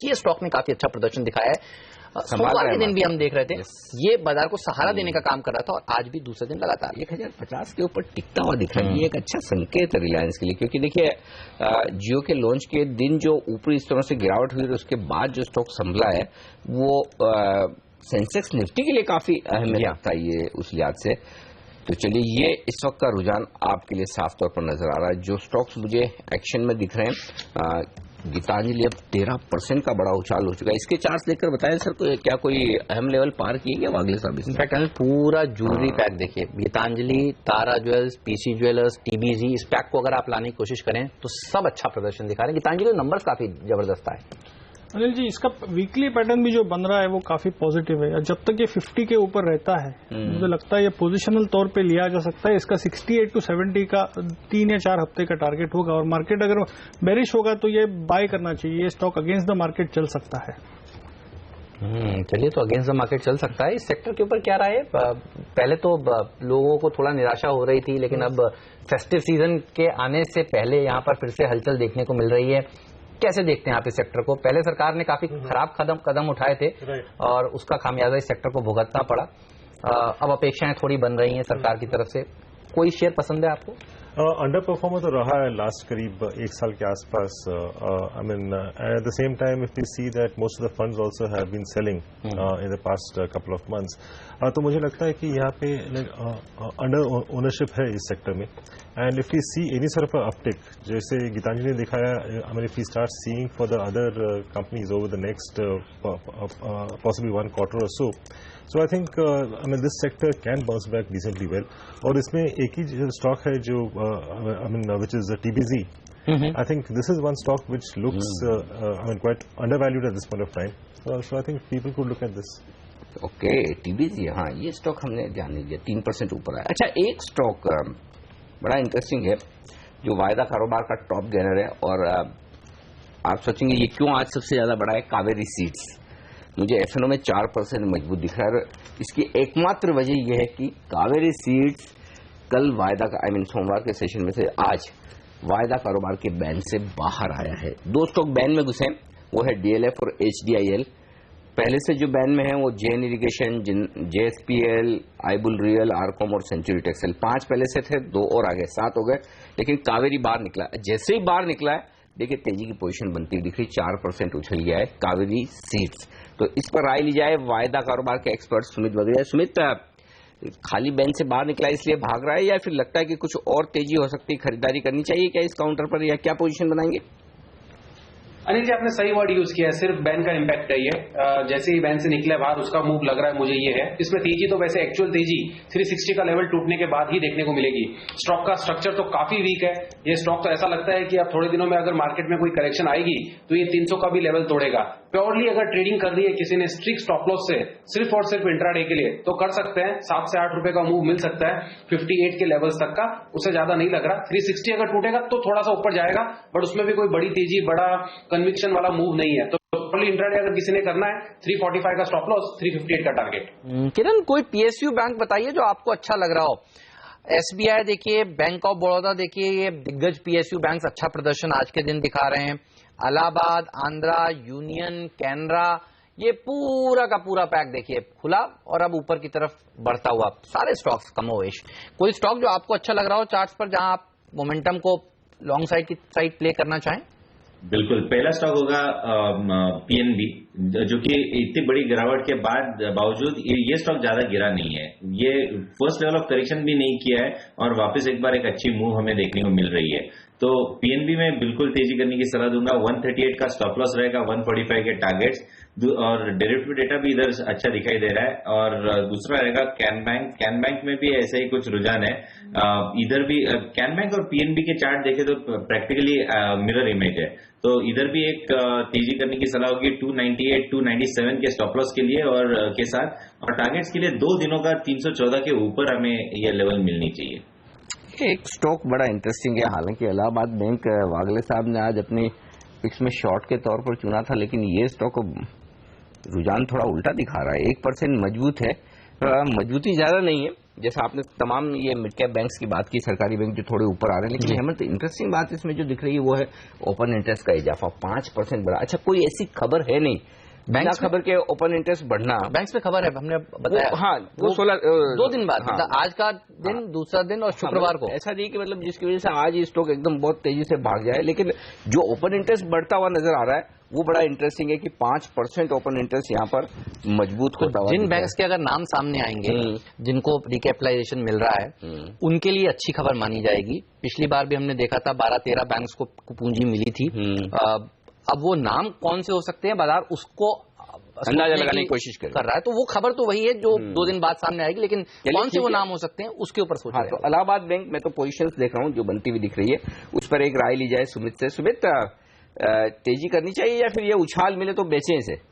C: ये स्टॉक ने काफी अच्छा प्रदर्शन दिखाया है। सोमवार के दिन भी हम देख रहे थे ये बाजार को सहारा देने का काम कर रहा था और आज भी दूसरे दिन लगातार
A: 1050 के ऊपर टिकता हुआ दिख रहा है। ये एक अच्छा संकेत है रिलायंस के लिए, क्योंकि देखिए जियो के लॉन्च के दिन जो ऊपरी इस तरह से गिरावट हुई, उसके बाद जो स्टॉक संभला है वो सेंसेक्स निफ्टी के लिए काफी अहमियत था ये उस लिहाज से। तो चलिए ये इस वक्त का रुझान आपके लिए साफ तौर पर नजर आ रहा है। जो स्टॉक्स मुझे एक्शन में दिख रहे हैं, गीतांजलि अब 13% का बड़ा उछाल हो चुका है। इसके चार्ट्स देखकर बताएं सर, क्या कोई अहम लेवल पार किए क्या वागले साहब?
C: इनफैक्ट पूरा ज्वेलरी पैक देखिए, गीतांजलि, तारा ज्वेल्स, PC ज्वेलर्स, TBZ, इस पैक को अगर आप लाने की कोशिश करें तो सब अच्छा प्रदर्शन दिखा रहे हैं। गीतांजलि के नंबर्स काफी जबरदस्त आए।
G: अनिल जी, इसका वीकली पैटर्न भी जो बन रहा है वो काफी पॉजिटिव है। जब तक ये 50 के ऊपर रहता है मुझे लगता है ये पोजिशनल तौर पे लिया जा सकता है। इसका 68 to 70 का 3 या 4 हफ्ते का टारगेट होगा और मार्केट अगर बेरिश होगा तो ये बाय करना चाहिए। ये स्टॉक अगेंस्ट द मार्केट चल सकता है।
C: चलिए, तो अगेंस्ट द मार्केट चल सकता है। इस सेक्टर के ऊपर क्या रहा है? पहले तो लोगों को थोड़ा निराशा हो रही थी, लेकिन अब फेस्टिव सीजन के आने से पहले यहाँ पर फिर से हलचल देखने को मिल रही है। कैसे देखते हैं आप इस सेक्टर को? पहले सरकार ने काफी खराब कदम उठाए थे और उसका खामियाजा इस सेक्टर को भुगतना पड़ा। अब अपेक्षाएं थोड़ी बन रही हैं सरकार की तरफ से। कोई शेयर पसंद है आपको?
B: अंडर परफॉर्मर तो रहा है लास्ट करीब 1 साल के आसपास। I mean at the same time if you see that most of the funds also have been selling in the past couple of months, तो मुझे लगता है कि यहाँ पे अंडर ओनरशिप है इस सेक्टर में। And if you see any sort of uptick, जैसे गीतांजलि ने दिखाया, I mean if you start seeing for the other companies over the next possibly 1 quarter or so I think I mean this sector can bounce back decently well. और इसमें एक ही stock है जो I mean which is TBZ. I think this is one stock which looks I mean quite undervalued at this point of time. So I think people could look at this.
A: Okay, TBZ, हाँ ये stock हमने ध्यान नहीं दिया, 3% ऊपर आया। अच्छा, एक स्टॉक बड़ा इंटरेस्टिंग है जो वायदा कारोबार का टॉप गेनर है और आप सोचेंगे ये क्यों आज सबसे ज्यादा बड़ा है? कावेरी सीड्स। मुझे F&O में 4% मजबूत दिख रहा है। इसकी एकमात्र वजह यह है कि कावेरी सीड्स कल वायदा का सोमवार के सेशन में से आज वायदा कारोबार के बैन से बाहर आया है। 2 स्टॉक बैन में घुसे, वो है DLF और HDIL। पहले से जो बैन में है वो JN irrigation, JSPL, Ibull real, RCom और सेंचुरी टेक्सटाइल। 5 पहले से थे, 2 और आगे 7 हो गए, लेकिन कावेरी बाहर निकला। जैसे ही बाहर निकला है देखिए तेजी की पोजीशन बनती दिख रही, 4% उछल गया है कावेरी सीड्स। तो इस पर राय ली जाए वायदा कारोबार के एक्सपर्ट सुमित बगड़िया। सुमित, खाली बैन से बाहर निकला इसलिए भाग रहा है या फिर लगता है कि कुछ और तेजी हो सकती है, खरीदारी करनी चाहिए क्या इस काउंटर पर, या क्या पोजीशन बनाएंगे?
D: अनिल जी, आपने सही वर्ड यूज किया है, सिर्फ बैन का इम्पैक्ट है ये। जैसे ही बैन से निकले बाहर उसका मूव लग रहा है मुझे ये है। इसमें तेजी तो वैसे एक्चुअल तेजी 360 का लेवल टूटने के बाद ही देखने को मिलेगी। स्टॉक का स्ट्रक्चर तो काफी वीक है। ये स्टॉक तो ऐसा लगता है कि अब थोड़े दिनों में अगर मार्केट में कोई करेक्शन आएगी तो ये 300 का भी लेवल तोड़ेगा। प्योरली अगर ट्रेडिंग कर रही है किसी ने स्ट्रिक्ट स्टॉप लॉस से सिर्फ और सिर्फ इंट्राडे के लिए, तो कर सकते हैं। 7 से 8 रुपए का मूव मिल सकता है 58 के लेवल्स तक का, उससे ज्यादा नहीं लग रहा। 360 अगर टूटेगा तो थोड़ा सा ऊपर जाएगा, बट उसमें भी कोई बड़ी तेजी, बड़ा कन्विक्शन वाला मूव नहीं है। तो प्योरली इंट्राडे अगर किसी ने करना है 345 का स्टॉप लॉस, 358 का टारगेट।
C: किरण, कोई PSU बैंक बताइए जो आपको अच्छा लग रहा हो। SBI देखिए, बैंक ऑफ बड़ौदा देखिए, ये दिग्गज PSU बैंक अच्छा प्रदर्शन आज के दिन दिखा रहे हैं। इलाहाबाद, आंध्रा, यूनियन, कैनरा, ये पूरा का पूरा पैक देखिए खुला और अब ऊपर की तरफ बढ़ता हुआ। सारे स्टॉक्स कमोवेश। कोई स्टॉक जो आपको अच्छा लग रहा हो चार्ट्स पर, जहां आप मोमेंटम को लॉन्ग साइड की साइड प्ले करना चाहें?
E: बिल्कुल, पहला स्टॉक होगा पीएनबी, जो कि इतनी बड़ी गिरावट के बावजूद ये स्टॉक ज्यादा गिरा नहीं है। ये फर्स्ट लेवल ऑफ करेक्शन भी नहीं किया है और वापस एक बार एक अच्छी मूव हमें देखने को मिल रही है। तो पीएनबी में बिल्कुल तेजी करने की सलाह दूंगा। 138 का स्टॉप लॉस रहेगा, 145 के टारगेट्स, और डेरिवेटिव डेटा भी इधर अच्छा दिखाई दे रहा है। और दूसरा रहेगा कैन बैंक में भी ऐसा ही कुछ रुझान है। इधर भी कैन बैंक और पीएनबी के चार्ट देखे तो प्रैक्टिकली मिरर इमेज है, तो इधर भी एक तेजी करने की सलाह होगी 298, 297 के स्टॉप लॉस के लिए और के साथ, और टारगेट्स के लिए 2 दिनों का 314 के ऊपर हमें यह लेवल मिलनी चाहिए।
A: एक स्टॉक बड़ा इंटरेस्टिंग है, हालांकि इलाहाबाद बैंक वागले साहब ने आज अपनी पिक्स में शॉर्ट के तौर पर चुना था, लेकिन ये स्टॉक रुझान थोड़ा उल्टा दिखा रहा है। 1% मजबूत है, मजबूती ज्यादा नहीं है। जैसा आपने तमाम ये मिड कैप बैंक्स की बात की, सरकारी बैंक जो थोड़े ऊपर आ रहे हैं, लेकिन हेमंत इंटरेस्टिंग बात इसमें जो दिख रही है वो है ओपन इंटरेस्ट का इजाफा 5% बढ़ा। अच्छा, कोई ऐसी खबर है नहीं बिना खबर के ओपन इंटरेस्ट बढ़ना।
C: बैंक्स में खबर है, हमने बताया।
A: हाँ, वो 2 दिन बाद,
C: हाँ, आज का दिन, दूसरा दिन और शुक्रवार को।
A: ऐसा नहीं कि मतलब जिसकी वजह से आज ये स्टॉक एकदम बहुत तेजी से भाग जाए, लेकिन जो ओपन इंटरेस्ट बढ़ता हुआ नजर आ रहा है वो बड़ा इंटरेस्टिंग है कि 5% ओपन इंटरेस्ट यहाँ पर मजबूत होता हुआ।
C: जिन बैंक्स के अगर नाम सामने आएंगे, जिनको रिकैपिटलाइजेशन मिल रहा है, उनके लिए अच्छी खबर मानी जाएगी। पिछली बार भी हमने देखा था 12-13 बैंक्स को पूंजी मिली थी। अब वो नाम कौन से हो सकते हैं, बाजार उसको
A: अंदाजा लगाने की कोशिश कर
C: रहा है, तो वो खबर तो वही है जो 2 दिन बाद सामने आएगी, लेकिन कौन से वो नाम हो सकते हैं उसके ऊपर सोच।
A: हाँ, तो इलाहाबाद बैंक में तो पोजीशंस देख रहा हूँ जो बनती हुई दिख रही है, उस पर एक राय ली जाए सुमित से। सुमित, तेजी करनी चाहिए या फिर ये उछाल मिले तो बेचें इसे?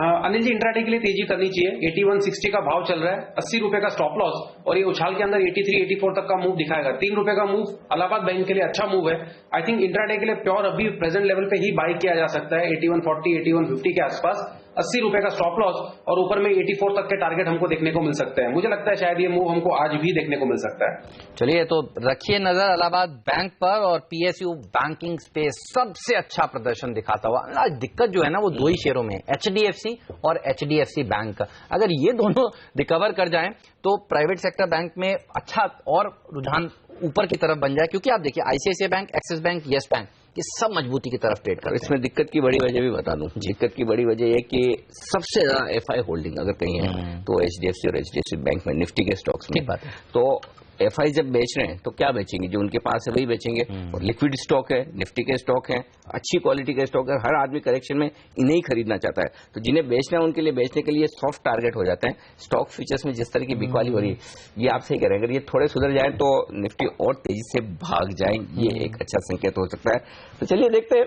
D: अनिल जी, इंट्राडे के लिए तेजी करनी चाहिए। 8160 का भाव चल रहा है, 80 रुपए का स्टॉप लॉस, और ये उछाल के अंदर 83-84 तक का मूव दिखाएगा। 3 रुपए का मूव इलाहाबाद बैंक के लिए अच्छा मूव है। आई थिंक इंट्राडे के लिए प्योर अभी प्रेजेंट लेवल पे ही बाय किया जा सकता है, 8140, 8150 के आसपास। 80 रुपए का स्टॉप लॉस और ऊपर में 84 तक के टारगेट हमको देखने को मिल सकते हैं। मुझे लगता है शायद ये मूव हमको आज भी देखने को मिल सकता है।
C: चलिए, तो रखिए नजर इलाहाबाद बैंक पर, और पीएसयू बैंकिंग स्पेस सबसे अच्छा प्रदर्शन दिखाता हुआ। आज दिक्कत जो है ना वो 2 ही शेयरों में, एचडीएफसी और एचडीएफसी बैंक। अगर ये दोनों रिकवर कर जाएं तो प्राइवेट सेक्टर बैंक में अच्छा और रुझान ऊपर की तरफ बन जाए, क्योंकि आप देखिए ICICI bank, axis bank, yes bank, ये सब मजबूती की तरफ ट्रेड कर।
A: इसमें दिक्कत की बड़ी वजह भी बता दूं। दिक्कत की बड़ी वजह यह कि सबसे ज्यादा एफआई होल्डिंग अगर कहीं है तो एचडीएफसी और एचडीएफसी बैंक में, निफ्टी के स्टॉक्स में। तो एफआई जब बेच रहे हैं तो क्या बेचेंगे? जो उनके पास है वही बेचेंगे, और लिक्विड स्टॉक है, निफ्टी के स्टॉक है, अच्छी क्वालिटी के स्टॉक है। हर आदमी करेक्शन में इन्हें ही खरीदना चाहता है, तो जिन्हें बेचना है उनके लिए बेचने के लिए सॉफ्ट टारगेट हो जाते हैं। स्टॉक फ्यूचर्स में जिस तरह की बिकवाली हो रही है, ये आप सही कह रहे हैं, अगर ये थोड़े सुधर जाए तो निफ्टी और तेजी से भाग जाए, ये एक अच्छा संकेत हो सकता है। तो चलिए देखते हैं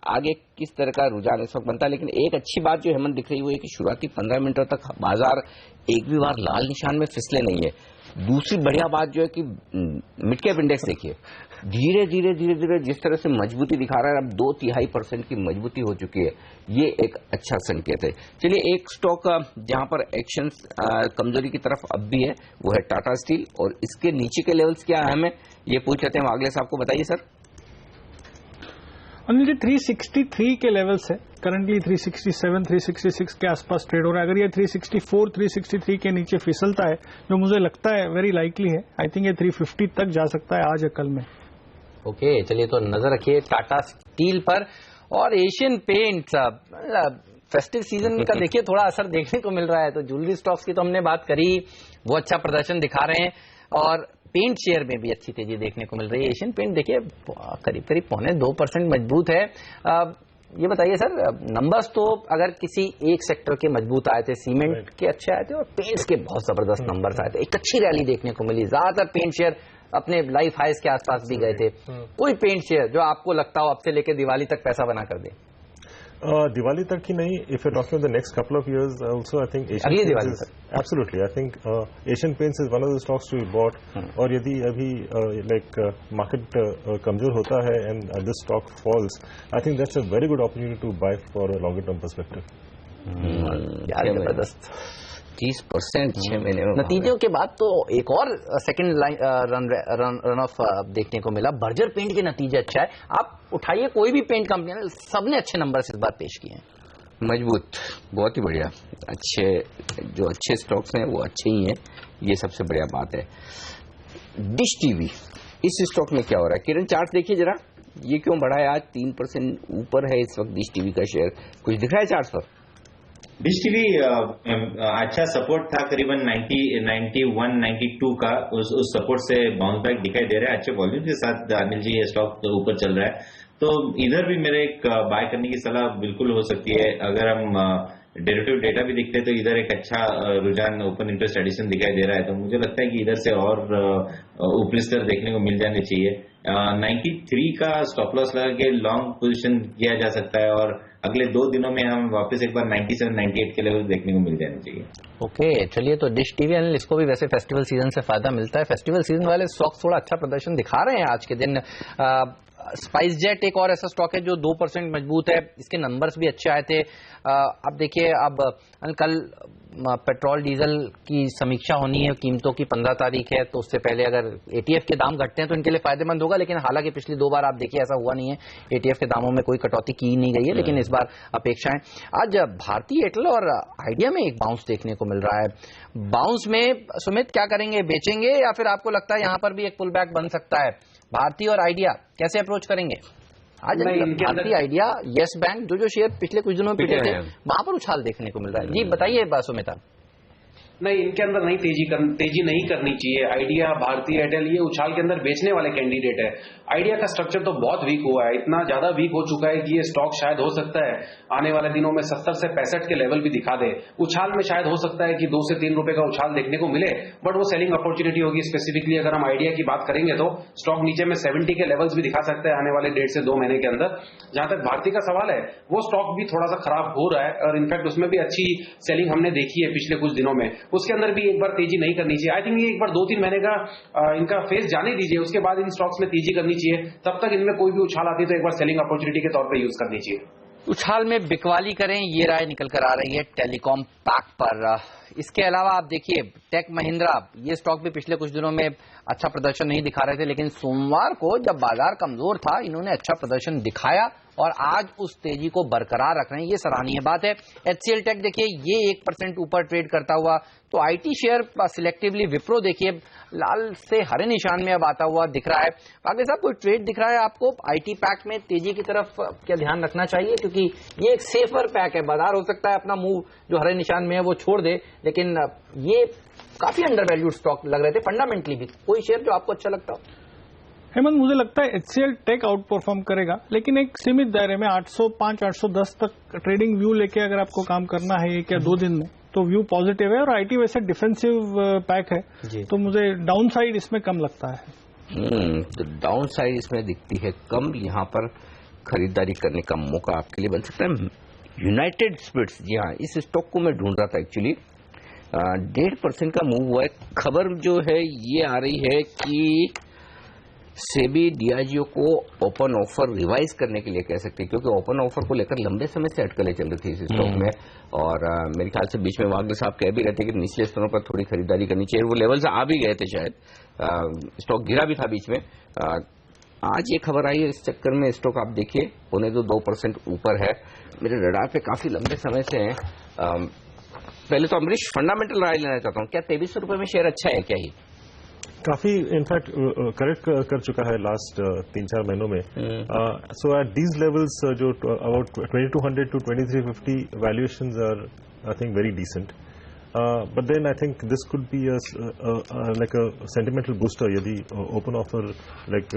A: आगे किस तरह का रुझान इस वक्त बनता है। लेकिन एक अच्छी बात जो हेमंत दिख रही है वो है कि शुरुआती 15 मिनटों तक बाजार एक भी बार लाल निशान में फिसले नहीं है। दूसरी बढ़िया बात जो है कि मिड कैप इंडेक्स देखिए, धीरे धीरे जिस तरह से मजबूती दिखा रहा है, अब 2-3% की मजबूती हो चुकी है, ये एक अच्छा संकेत है। चलिए, एक स्टॉक जहां पर एक्शन कमजोरी की तरफ अब भी है वो है टाटा स्टील, और इसके नीचे के लेवल्स क्या अहम है ये पूछ लेते हैं अगले साहब को। बताइए सर।
G: अनिल जी, 363 के लेवल्स है करंटली, 367, 366 के आसपास ट्रेड हो रहा है। अगर ये 364, 363 के नीचे फिसलता है, जो मुझे लगता है वेरी लाइकली है, आई थिंक ये 350 तक जा सकता है आज या कल में।
C: ओके, चलिए तो नजर रखिए टाटा स्टील पर। और एशियन पेंट्स, फेस्टिव सीजन का देखिए थोड़ा असर देखने को मिल रहा है। तो ज्वेलरी स्टॉक्स की तो हमने बात करी, वो अच्छा प्रदर्शन दिखा रहे हैं, और पेंट शेयर में भी अच्छी तेजी देखने को मिल रही है। एशियन पेंट देखिए करीब 2% मजबूत है। ये बताइए सर, नंबर्स तो अगर किसी एक सेक्टर के मजबूत आए थे, सीमेंट के अच्छे आए थे और पेंट्स के बहुत जबरदस्त नंबर्स आए थे, एक अच्छी रैली देखने को मिली। ज्यादातर पेंट शेयर अपने लाइफ हाइस के आसपास भी गए थे। कोई पेंट शेयर जो आपको लगता हो अब से लेकर दिवाली तक पैसा बना कर दे?
B: Diwali tak hi nahi, if you're talking about the next couple of years, also I think Asian Paints is, absolutely, I think Asian Paints is one of the stocks to be bought. और यदि अभी like market कमजोर होता है and this stock falls, I think that's a very good opportunity to buy for a longer term perspective.
C: यार जबरदस्त
A: 30% 6 महीने में।
C: नतीजों के बाद तो एक और सेकंड रन ऑफ देखने को मिला। बर्जर पेंट के नतीजे अच्छा है। आप उठाइए कोई भी पेंट कंपनी, सबने अच्छे नंबर इस बार पेश किए हैं।
A: मजबूत, बहुत ही बढ़िया। जो अच्छे स्टॉक्स हैं वो अच्छे ही हैं, ये सबसे बढ़िया बात है। डिश टीवी, इस स्टॉक में क्या हो रहा है? किरण चार्ट देखिए जरा, ये क्यों बढ़ा है? आज 3% ऊपर है इस वक्त डिश टीवी का शेयर। कुछ दिख रहा है चार्ट पर?
E: डिश टीवी अच्छा सपोर्ट था करीबन 91, 92 का, उस सपोर्ट से बाउंस बैक दिखाई दे रहा है। अच्छे वॉल्यूम के साथ अनिल जी ये स्टॉक ऊपर चल रहा है, तो इधर भी मेरे एक बाय करने की सलाह बिल्कुल हो सकती है। अगर हम डेरिवेटिव डेटा भी दिखते हैं तो इधर एक अच्छा रुझान ओपन इंटरेस्ट एडिशन दिखाई दे रहा है, तो मुझे लगता है कि इधर से और ऊपरी स्तर देखने को मिल जाने चाहिए। 93 का स्टॉप लॉस लगा के लॉन्ग पोजीशन किया जा सकता है, और अगले 2 दिनों में हम वापस एक बार 97, 98 के लेवल देखने को मिल जाने चाहिए।
C: ओके, चलिए, तो डिश टीवी एनालिस्ट इसको भी वैसे फेस्टिवल सीजन से फायदा मिलता है। फेस्टिवल सीजन वाले स्टॉक थोड़ा अच्छा प्रदर्शन दिखा रहे हैं आज के दिन। स्पाइस जेट एक और ऐसा स्टॉक है जो 2% मजबूत है, इसके नंबर्स भी अच्छे आए थे। अब देखिए, अब कल पेट्रोल डीजल की समीक्षा होनी है, कीमतों की 15 तारीख है, तो उससे पहले अगर एटीएफ के दाम घटते हैं तो इनके लिए फायदेमंद होगा। लेकिन हालांकि पिछली 2 बार आप देखिए ऐसा हुआ नहीं है, एटीएफ के दामों में कोई कटौती की नहीं गई है, लेकिन इस बार अपेक्षाएं। आज भारतीय एयरटेल और आइडिया में एक बाउंस देखने को मिल रहा है। बाउंस में सुमित क्या करेंगे, बेचेंगे, या फिर आपको लगता है यहां पर भी एक पुल बैक बन सकता है? भारतीय और आइडिया कैसे अप्रोच करेंगे आज? भारतीय आइडिया, यस बैंक, जो शेयर पिछले कुछ दिनों में पिटे थे, वहां पर उछाल देखने को मिल रहा है। जी बताइए सुमिता।
D: नहीं, इनके अंदर नहीं तेजी नहीं करनी चाहिए। आइडिया, भारतीय एयरटेल, ये उछाल के अंदर बेचने वाले कैंडिडेट है। आइडिया का स्ट्रक्चर तो बहुत वीक हुआ है, इतना ज्यादा वीक हो चुका है कि ये स्टॉक शायद हो सकता है आने वाले दिनों में 70 से 65 के लेवल भी दिखा दे। उछाल में शायद हो सकता है कि 2 से 3 रुपए का उछाल देखने को मिले, बट वो सेलिंग अपॉर्चुनिटी होगी। स्पेसिफिकली अगर हम आइडिया की बात करेंगे तो स्टॉक नीचे में 70 के लेवल्स भी दिखा सकता है आने वाले 1.5 से 2 महीने के अंदर। जहां तक भारतीय का सवाल है, वो स्टॉक भी थोड़ा सा खराब हो रहा है, और इनफैक्ट उसमें भी अच्छी सेलिंग हमने देखी है पिछले कुछ दिनों में। उसके अंदर भी एक बार तेजी नहीं करनी चाहिए। आई थिंक ये एक बार 2-3 महीने का इनका फेज जाने दीजिए, उसके बाद इन स्टॉक्स में तेजी करनी चाहिए। तब तक इनमें कोई भी उछाल आती है तो एक बार सेलिंग अपॉर्चुनिटी के तौर पे यूज करनी चाहिए।
C: उछाल में बिकवाली करें, ये राय निकल कर आ रही है टेलीकॉम पैक पर। इसके अलावा आप देखिए, टेक महिंद्रा, ये स्टॉक भी पिछले कुछ दिनों में अच्छा प्रदर्शन नहीं दिखा रहे थे, लेकिन सोमवार को जब बाजार कमजोर था, इन्होंने अच्छा प्रदर्शन दिखाया और आज उस तेजी को बरकरार रख रहे हैं, ये सराहनीय बात है। एचसीएल टेक देखिए, ये 1% ऊपर ट्रेड करता हुआ। तो आईटी शेयर सिलेक्टिवली, विप्रो देखिए लाल से हरे निशान में अब आता हुआ दिख रहा है। आगे साहब, कोई ट्रेड दिख रहा है आपको आईटी पैक में तेजी की तरफ? क्या ध्यान रखना चाहिए, क्योंकि ये एक सेफर पैक है, बाजार हो सकता है अपना मूव जो हरे निशान में है वो छोड़ दे, लेकिन ये काफी अंडर वैल्यूड स्टॉक लग रहे थे फंडामेंटली भी। कोई शेयर जो आपको अच्छा लगता हो?
G: हेमंत, मुझे लगता है एचसीएल टेक आउट परफॉर्म करेगा, लेकिन एक सीमित दायरे में 805-810 तक ट्रेडिंग व्यू लेके अगर आपको काम करना है 1 या 2 दिन में, तो व्यू पॉजिटिव है। और आईटी वैसे डिफेंसिव पैक है, तो मुझे डाउन साइड इसमें कम लगता है।
A: तो डाउन साइड इसमें दिखती है कम, यहाँ पर खरीदारी करने का मौका आपके लिए बन सकता है। यूनाइटेड स्पिरिट्स, जी हाँ, इस स्टॉक को मैं ढूंढ रहा था एक्चुअली। 1.5% का मूव हुआ है। खबर जो है ये आ रही है कि सेबी डियाजियो को ओपन ऑफर रिवाइज करने के लिए कह सकते हैं, क्योंकि ओपन ऑफर को लेकर लंबे समय से अटकलें चल रही थी इस स्टॉक में। और मेरे ख्याल से बीच में वागले साहब कह भी रहे थे कि निचले स्तरों पर थोड़ी खरीदारी करनी चाहिए, वो लेवल से आ भी गए थे शायद। स्टॉक गिरा भी था बीच में। आज ये खबर आई है, इस चक्कर में स्टॉक आप देखिए 2% ऊपर है। मेरे रडार पे काफी लंबे समय से है। पहले तो अमरीश, फंडामेंटल राय लेना चाहता हूँ, क्या 2300 रुपए में शेयर अच्छा है क्या? ही
B: काफी इनफैक्ट करेक्ट कर चुका है लास्ट 3-4 महीनों में। सो एट दीज लेवल्स जो about 2200 to 2350 valuations are I think very decent, but then I think this could be like a sentimental booster. यदि ओपन ऑफर लाइक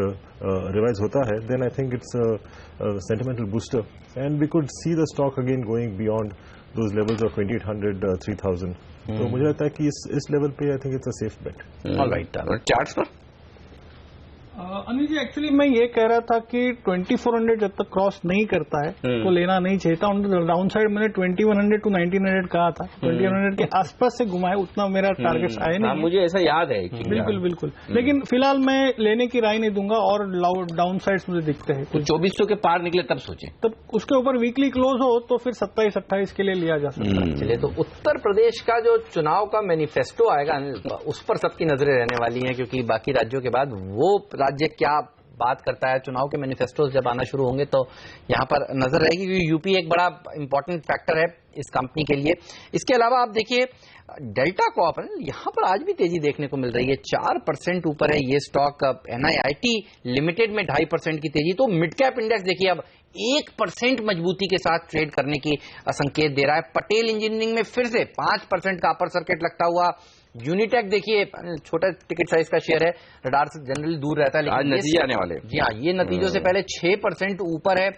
B: रिवाइज होता है, then I think it's sentimental booster and we could see the stock again going beyond those levels of 2800, 3000. तो मुझे लगता है कि इस level पे आई think it's a safe bet.
A: Alright, charts पर
G: अनिल जी, एक्चुअली मैं ये कह रहा था कि 2400 जब तक क्रॉस नहीं करता है तो लेना नहीं चाहिए था। ऑन डाउन साइड मैंने 2100 to 1900 कहा था, 2100 के आसपास से घुमाए, उतना मेरा टारगेट आया नहीं।
A: मुझे ऐसा याद है।
G: बिल्कुल। लेकिन फिलहाल मैं लेने की राय नहीं दूंगा, और डाउन साइड्स मुझे दिखते हैं।
A: तो 2400 के पार निकले तब सोचे,
G: तब उसके ऊपर वीकली क्लोज हो तो फिर 27-28 के लिए लिया जा सकता है।
C: चलिए, तो उत्तर प्रदेश का जो चुनाव का मैनिफेस्टो आएगा उस पर सबकी नजरें रहने वाली हैं, क्योंकि बाकी राज्यों के बाद वो राज्य क्या बात करता है, चुनाव के मैनिफेस्टोज जब आना शुरू होंगे तो यहाँ पर नजर रहेगी, क्योंकि यूपी एक बड़ा इंपॉर्टेंट फैक्टर है इस कंपनी के लिए। इसके अलावा आप देखिए डेल्टा कॉर्प, यहाँ पर आज भी तेजी देखने को मिल रही है, 4% ऊपर है ये स्टॉक। NIIT लिमिटेड में 2.5% की तेजी। तो मिड कैप इंडेक्स देखिए अब 1% मजबूती के साथ ट्रेड करने की संकेत दे रहा है। पटेल इंजीनियरिंग में फिर से 5% का अपर सर्किट लगता हुआ। यूनिटेक देखिए छोटा टिकट साइज का शेयर है, रडार से जनरली दूर रहता है, लेकिन
A: आज नतीजे आने वाले।
C: जी हाँ, ये नतीजों से पहले 6% ऊपर है।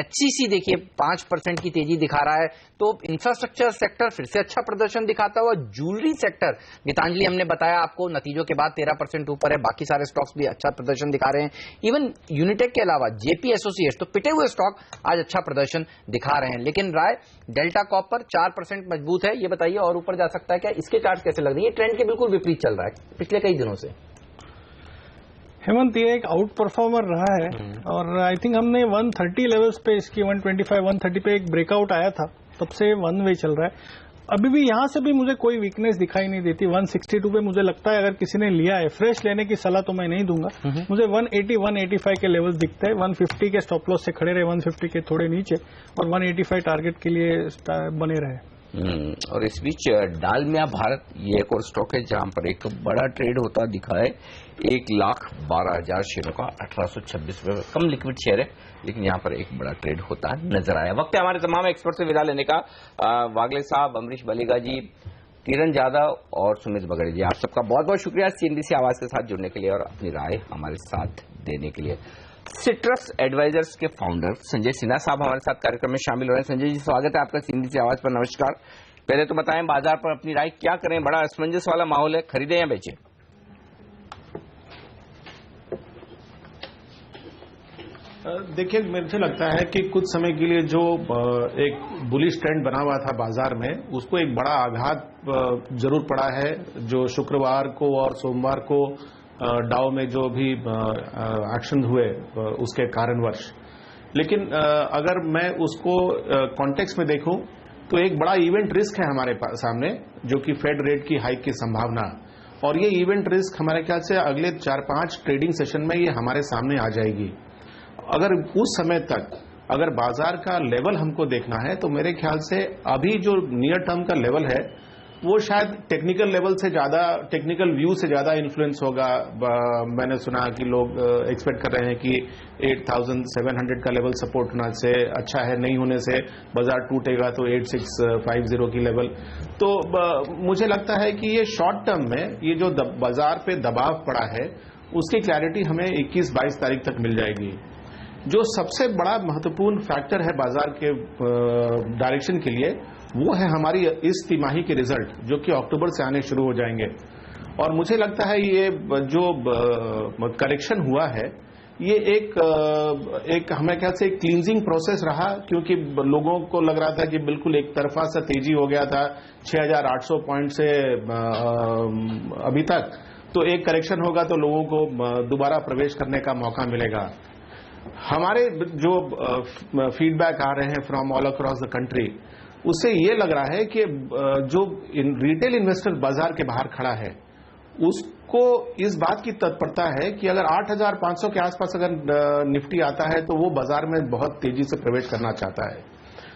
C: HCC देखिए 5% की तेजी दिखा रहा है। तो इंफ्रास्ट्रक्चर सेक्टर फिर से अच्छा प्रदर्शन दिखाता हुआ। ज्वेलरी सेक्टर, गीतांजलि हमने बताया आपको, नतीजों के बाद 13% ऊपर है। बाकी सारे स्टॉक्स भी अच्छा प्रदर्शन दिखा रहे हैं। इवन यूनिटेक के अलावा JP एसोसिएट्स, तो पिटे हुए स्टॉक आज अच्छा प्रदर्शन दिखा रहे हैं। लेकिन राय डेल्टा कॉप पर 4% मजबूत है। ये बताइए और ऊपर जा सकता है क्या? इसके चार्ट कैसे लग रही है? ट्रेंड के बिल्कुल विपरीत चल रहा है पिछले कई दिनों से।
G: हेमंत, ये एक आउट परफॉर्मर रहा है और आई थिंक हमने 130 लेवल्स पे इसकी 125 130 पे एक ब्रेकआउट आया था, तब से वन वे चल रहा है। अभी भी यहां से भी मुझे कोई वीकनेस दिखाई नहीं देती। 162 पे मुझे लगता है अगर किसी ने लिया है, फ्रेश लेने की सलाह तो मैं नहीं दूंगा। मुझे 180 185 के लेवल्स दिखते हैं। 150 के स्टॉप लॉस से खड़े रहे, 150 के थोड़े नीचे, और 185 टारगेट के लिए बने रहे।
A: और इस बीच डालमिया भारत, ये एक और स्टॉक है जहां पर एक बड़ा ट्रेड होता दिखा है। 1,12,000 शेयरों का 1826 रुपये, कम लिक्विड शेयर है, लेकिन यहां पर एक बड़ा ट्रेड होता नजर आया। वक्त है हमारे तमाम एक्सपर्ट से विदा लेने का। वागले साहब, अमरीश बलेगा जी, किरण यादव और सुमित बगड़े जी, आप सबका बहुत बहुत शुक्रिया CNBC आवाज के साथ जुड़ने के लिए और अपनी राय हमारे साथ देने के लिए। सिट्रस एडवाइजर्स के फाउंडर संजय सिन्हा साहब हमारे साथ कार्यक्रम में शामिल हो रहे हैं। संजय जी, स्वागत है आपका CNBC आवाज पर। नमस्कार। पहले तो बताएं बाजार पर अपनी राय क्या करें? बड़ा असमंजस वाला माहौल है, खरीदें या बेचें?
H: देखिए, मुझे लगता है कि कुछ समय के लिए जो एक बुलिश ट्रेंड बना हुआ था बाजार में, उसको एक बड़ा आघात जरूर पड़ा है, जो शुक्रवार को और सोमवार को डाउ में जो भी एक्शन हुए उसके कारणवश। लेकिन अगर मैं उसको कॉन्टेक्स्ट में देखूं तो एक बड़ा इवेंट रिस्क है हमारे सामने, जो कि फेड रेट की हाइक की संभावना। और ये इवेंट रिस्क हमारे ख्याल से अगले 4-5 ट्रेडिंग सेशन में ये हमारे सामने आ जाएगी। अगर उस समय तक अगर बाजार का लेवल हमको देखना है तो मेरे ख्याल से अभी जो नियर टर्म का लेवल है वो शायद टेक्निकल लेवल से ज्यादा, टेक्निकल व्यू से ज्यादा इन्फ्लुएंस होगा। मैंने सुना कि लोग एक्सपेक्ट कर रहे हैं कि 8,700 का लेवल सपोर्ट होना से अच्छा है, नहीं होने से बाजार टूटेगा तो 8,650 की लेवल। तो मुझे लगता है कि ये शॉर्ट टर्म में ये जो बाजार पे दबाव पड़ा है उसकी क्लैरिटी हमें 21-22 तारीख तक मिल जाएगी। जो सबसे बड़ा महत्वपूर्ण फैक्टर है बाजार के डायरेक्शन के लिए वो है हमारी इस तिमाही के रिजल्ट, जो कि अक्टूबर से आने शुरू हो जाएंगे। और मुझे लगता है ये जो करेक्शन हुआ है ये एक हमें ख्याल से एक क्लींजिंग प्रोसेस रहा, क्योंकि लोगों को लग रहा था कि बिल्कुल एक तरफा सा तेजी हो गया था 6,800 पॉइंट से अभी तक। तो एक करेक्शन होगा तो लोगों को दोबारा प्रवेश करने का मौका मिलेगा। हमारे जो फीडबैक आ रहे हैं from all across the country, उससे ये लग रहा है कि जो रिटेल इन्वेस्टर बाजार के बाहर खड़ा है उसको इस बात की तत्परता है कि अगर 8,500 के आसपास अगर निफ्टी आता है तो वो बाजार में बहुत तेजी से प्रवेश करना चाहता है।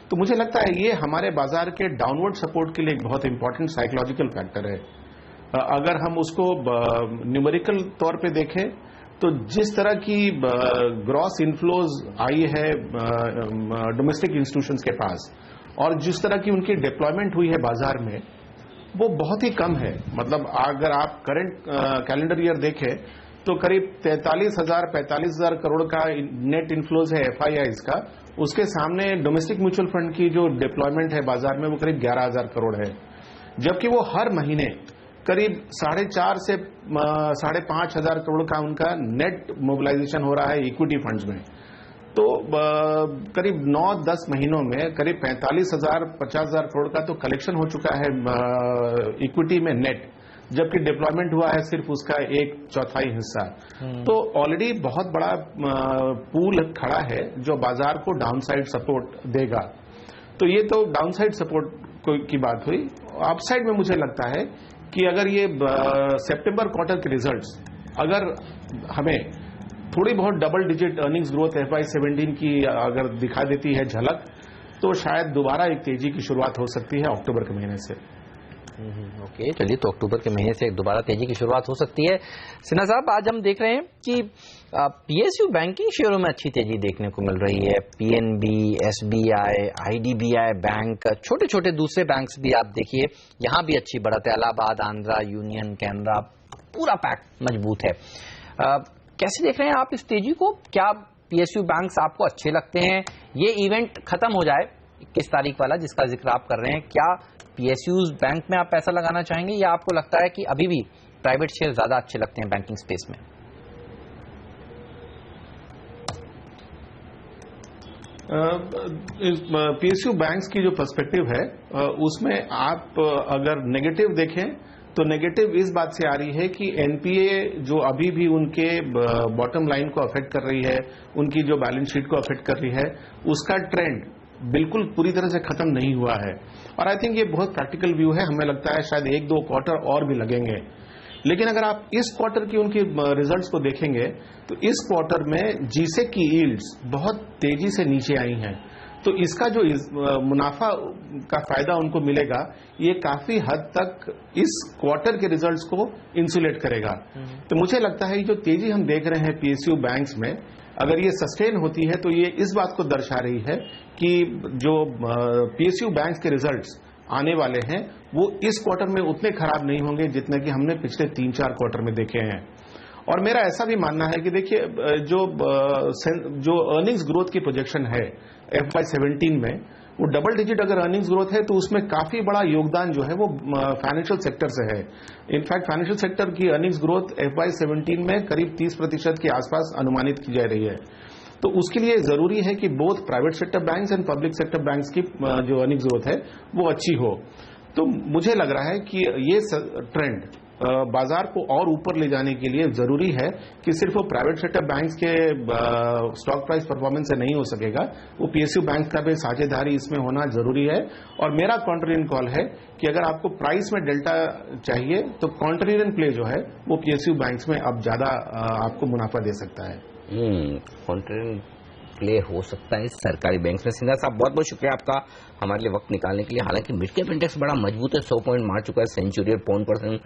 H: तो मुझे लगता है ये हमारे बाजार के डाउनवर्ड सपोर्ट के लिए एक बहुत इंपॉर्टेंट साइकोलॉजिकल फैक्टर है। अगर हम उसको न्यूमेरिकल तौर पे देखें तो जिस तरह की ग्रॉस इनफ्लोज आई है डोमेस्टिक इंस्टीट्यूशंस के पास और जिस तरह की उनकी डिप्लॉयमेंट हुई है बाजार में, वो बहुत ही कम है। मतलब अगर आप करंट कैलेंडर ईयर देखें तो करीब 43,000-45,000 करोड़ का नेट इनफ्लोज है FIIs का। उसके सामने डोमेस्टिक म्यूचुअल फंड की जो डिप्लॉयमेंट है बाजार में वो करीब 11,000 करोड़ है, जबकि वो हर महीने करीब 4,500 से 5,500 करोड़ का उनका नेट मोबिलाइजेशन हो रहा है इक्विटी फंड्स में। तो करीब 9-10 महीनों में करीब 45,000-50,000 करोड़ का तो कलेक्शन हो चुका है इक्विटी में नेट, जबकि डिप्लॉयमेंट हुआ है सिर्फ उसका 1/4 हिस्सा। तो ऑलरेडी बहुत बड़ा पूल खड़ा है जो बाजार को डाउनसाइड सपोर्ट देगा। तो ये तो डाउनसाइड सपोर्ट की बात हुई। अपसाइड में मुझे लगता है कि अगर ये सितंबर क्वार्टर के रिजल्ट्स अगर हमें थोड़ी बहुत double digit earnings growth FY17 की अगर दिखा देती है झलक, तो शायद दोबारा एक तेजी की शुरुआत हो सकती है अक्टूबर के महीने से।
C: ओके, चलिए, तो अक्टूबर के महीने से दोबारा तेजी की शुरुआत हो सकती है। सिन्हा साहब, आज हम देख रहे हैं कि PSU बैंकिंग शेयरों में अच्छी तेजी देखने को मिल रही है। PNB, SBI, IDBI बैंक, छोटे छोटे दूसरे बैंक्स भी आप देखिए, यहाँ भी अच्छी बढ़त है। इलाहाबाद, आंध्रा, यूनियन, कैनरा, पूरा पैक मजबूत है। कैसे देख रहे हैं आप इस तेजी को? क्या PSU बैंक्स आपको अच्छे लगते हैं? ये इवेंट खत्म हो जाए 21 तारीख वाला जिसका जिक्र आप कर रहे हैं, क्या PSUs बैंक में आप पैसा लगाना चाहेंगे, या आपको लगता है कि अभी भी प्राइवेट शेयर ज्यादा अच्छे लगते हैं बैंकिंग स्पेस में?
H: PSU बैंक्स की जो पर्सपेक्टिव है उसमें आप अगर नेगेटिव देखें तो नेगेटिव इस बात से आ रही है कि NPA जो अभी भी उनके बॉटम लाइन को अफेक्ट कर रही है, उनकी जो बैलेंस शीट को अफेक्ट कर रही है, उसका ट्रेंड बिल्कुल पूरी तरह से खत्म नहीं हुआ है। और आई थिंक ये बहुत प्रैक्टिकल व्यू है। हमें लगता है शायद 1-2 क्वार्टर और भी लगेंगे। लेकिन अगर आप इस क्वार्टर की उनकी रिजल्ट्स को देखेंगे तो इस क्वार्टर में जीसेक की यील्ड्स बहुत तेजी से नीचे आई हैं, तो इसका जो मुनाफा का फायदा उनको मिलेगा, ये काफी हद तक इस क्वार्टर के रिजल्ट्स को इंसुलेट करेगा। तो मुझे लगता है ये जो तेजी हम देख रहे हैं PSU बैंक्स में, अगर ये सस्टेन होती है तो ये इस बात को दर्शा रही है कि जो PSU बैंक्स के रिजल्ट्स आने वाले हैं वो इस क्वार्टर में उतने खराब नहीं होंगे जितने कि हमने पिछले 3-4 क्वार्टर में देखे हैं। और मेरा ऐसा भी मानना है कि देखिए जो अर्निंग्स ग्रोथ की प्रोजेक्शन है FY17 में, वो डबल डिजिट अगर अर्निंग्स ग्रोथ है तो उसमें काफी बड़ा योगदान जो है वो फाइनेंशियल सेक्टर से है। इनफैक्ट फाइनेंशियल सेक्टर की अर्निंग्स ग्रोथ FY17 में करीब 30% के आसपास अनुमानित की जा रही है। तो उसके लिए जरूरी है कि both private sector banks and public sector banks की जो अर्निंग्स ग्रोथ है वो अच्छी हो। तो मुझे लग रहा है कि ये ट्रेंड बाजार को और ऊपर ले जाने के लिए जरूरी है कि सिर्फ वो प्राइवेट सेक्टर बैंक्स के स्टॉक प्राइस परफॉर्मेंस से नहीं हो सकेगा, वो PSU बैंक का भी साझेदारी इसमें होना जरूरी है। और मेरा कॉन्ट्रेरियन कॉल है कि अगर आपको प्राइस में डेल्टा चाहिए तो कॉन्ट्रेरियन प्ले जो है वो PSU बैंक्स में अब ज्यादा आपको मुनाफा दे सकता है।
A: कॉन्ट्रेरियन प्ले हो सकता है सरकारी बैंक में। सिन्हा साहब, बहुत बहुत शुक्रिया आपका हमारे लिए वक्त निकालने के लिए। हालांकि मिड कैप इंडेक्स बड़ा मजबूत है, 100 पॉइंट मार चुका है, सेंचुरी 0.1%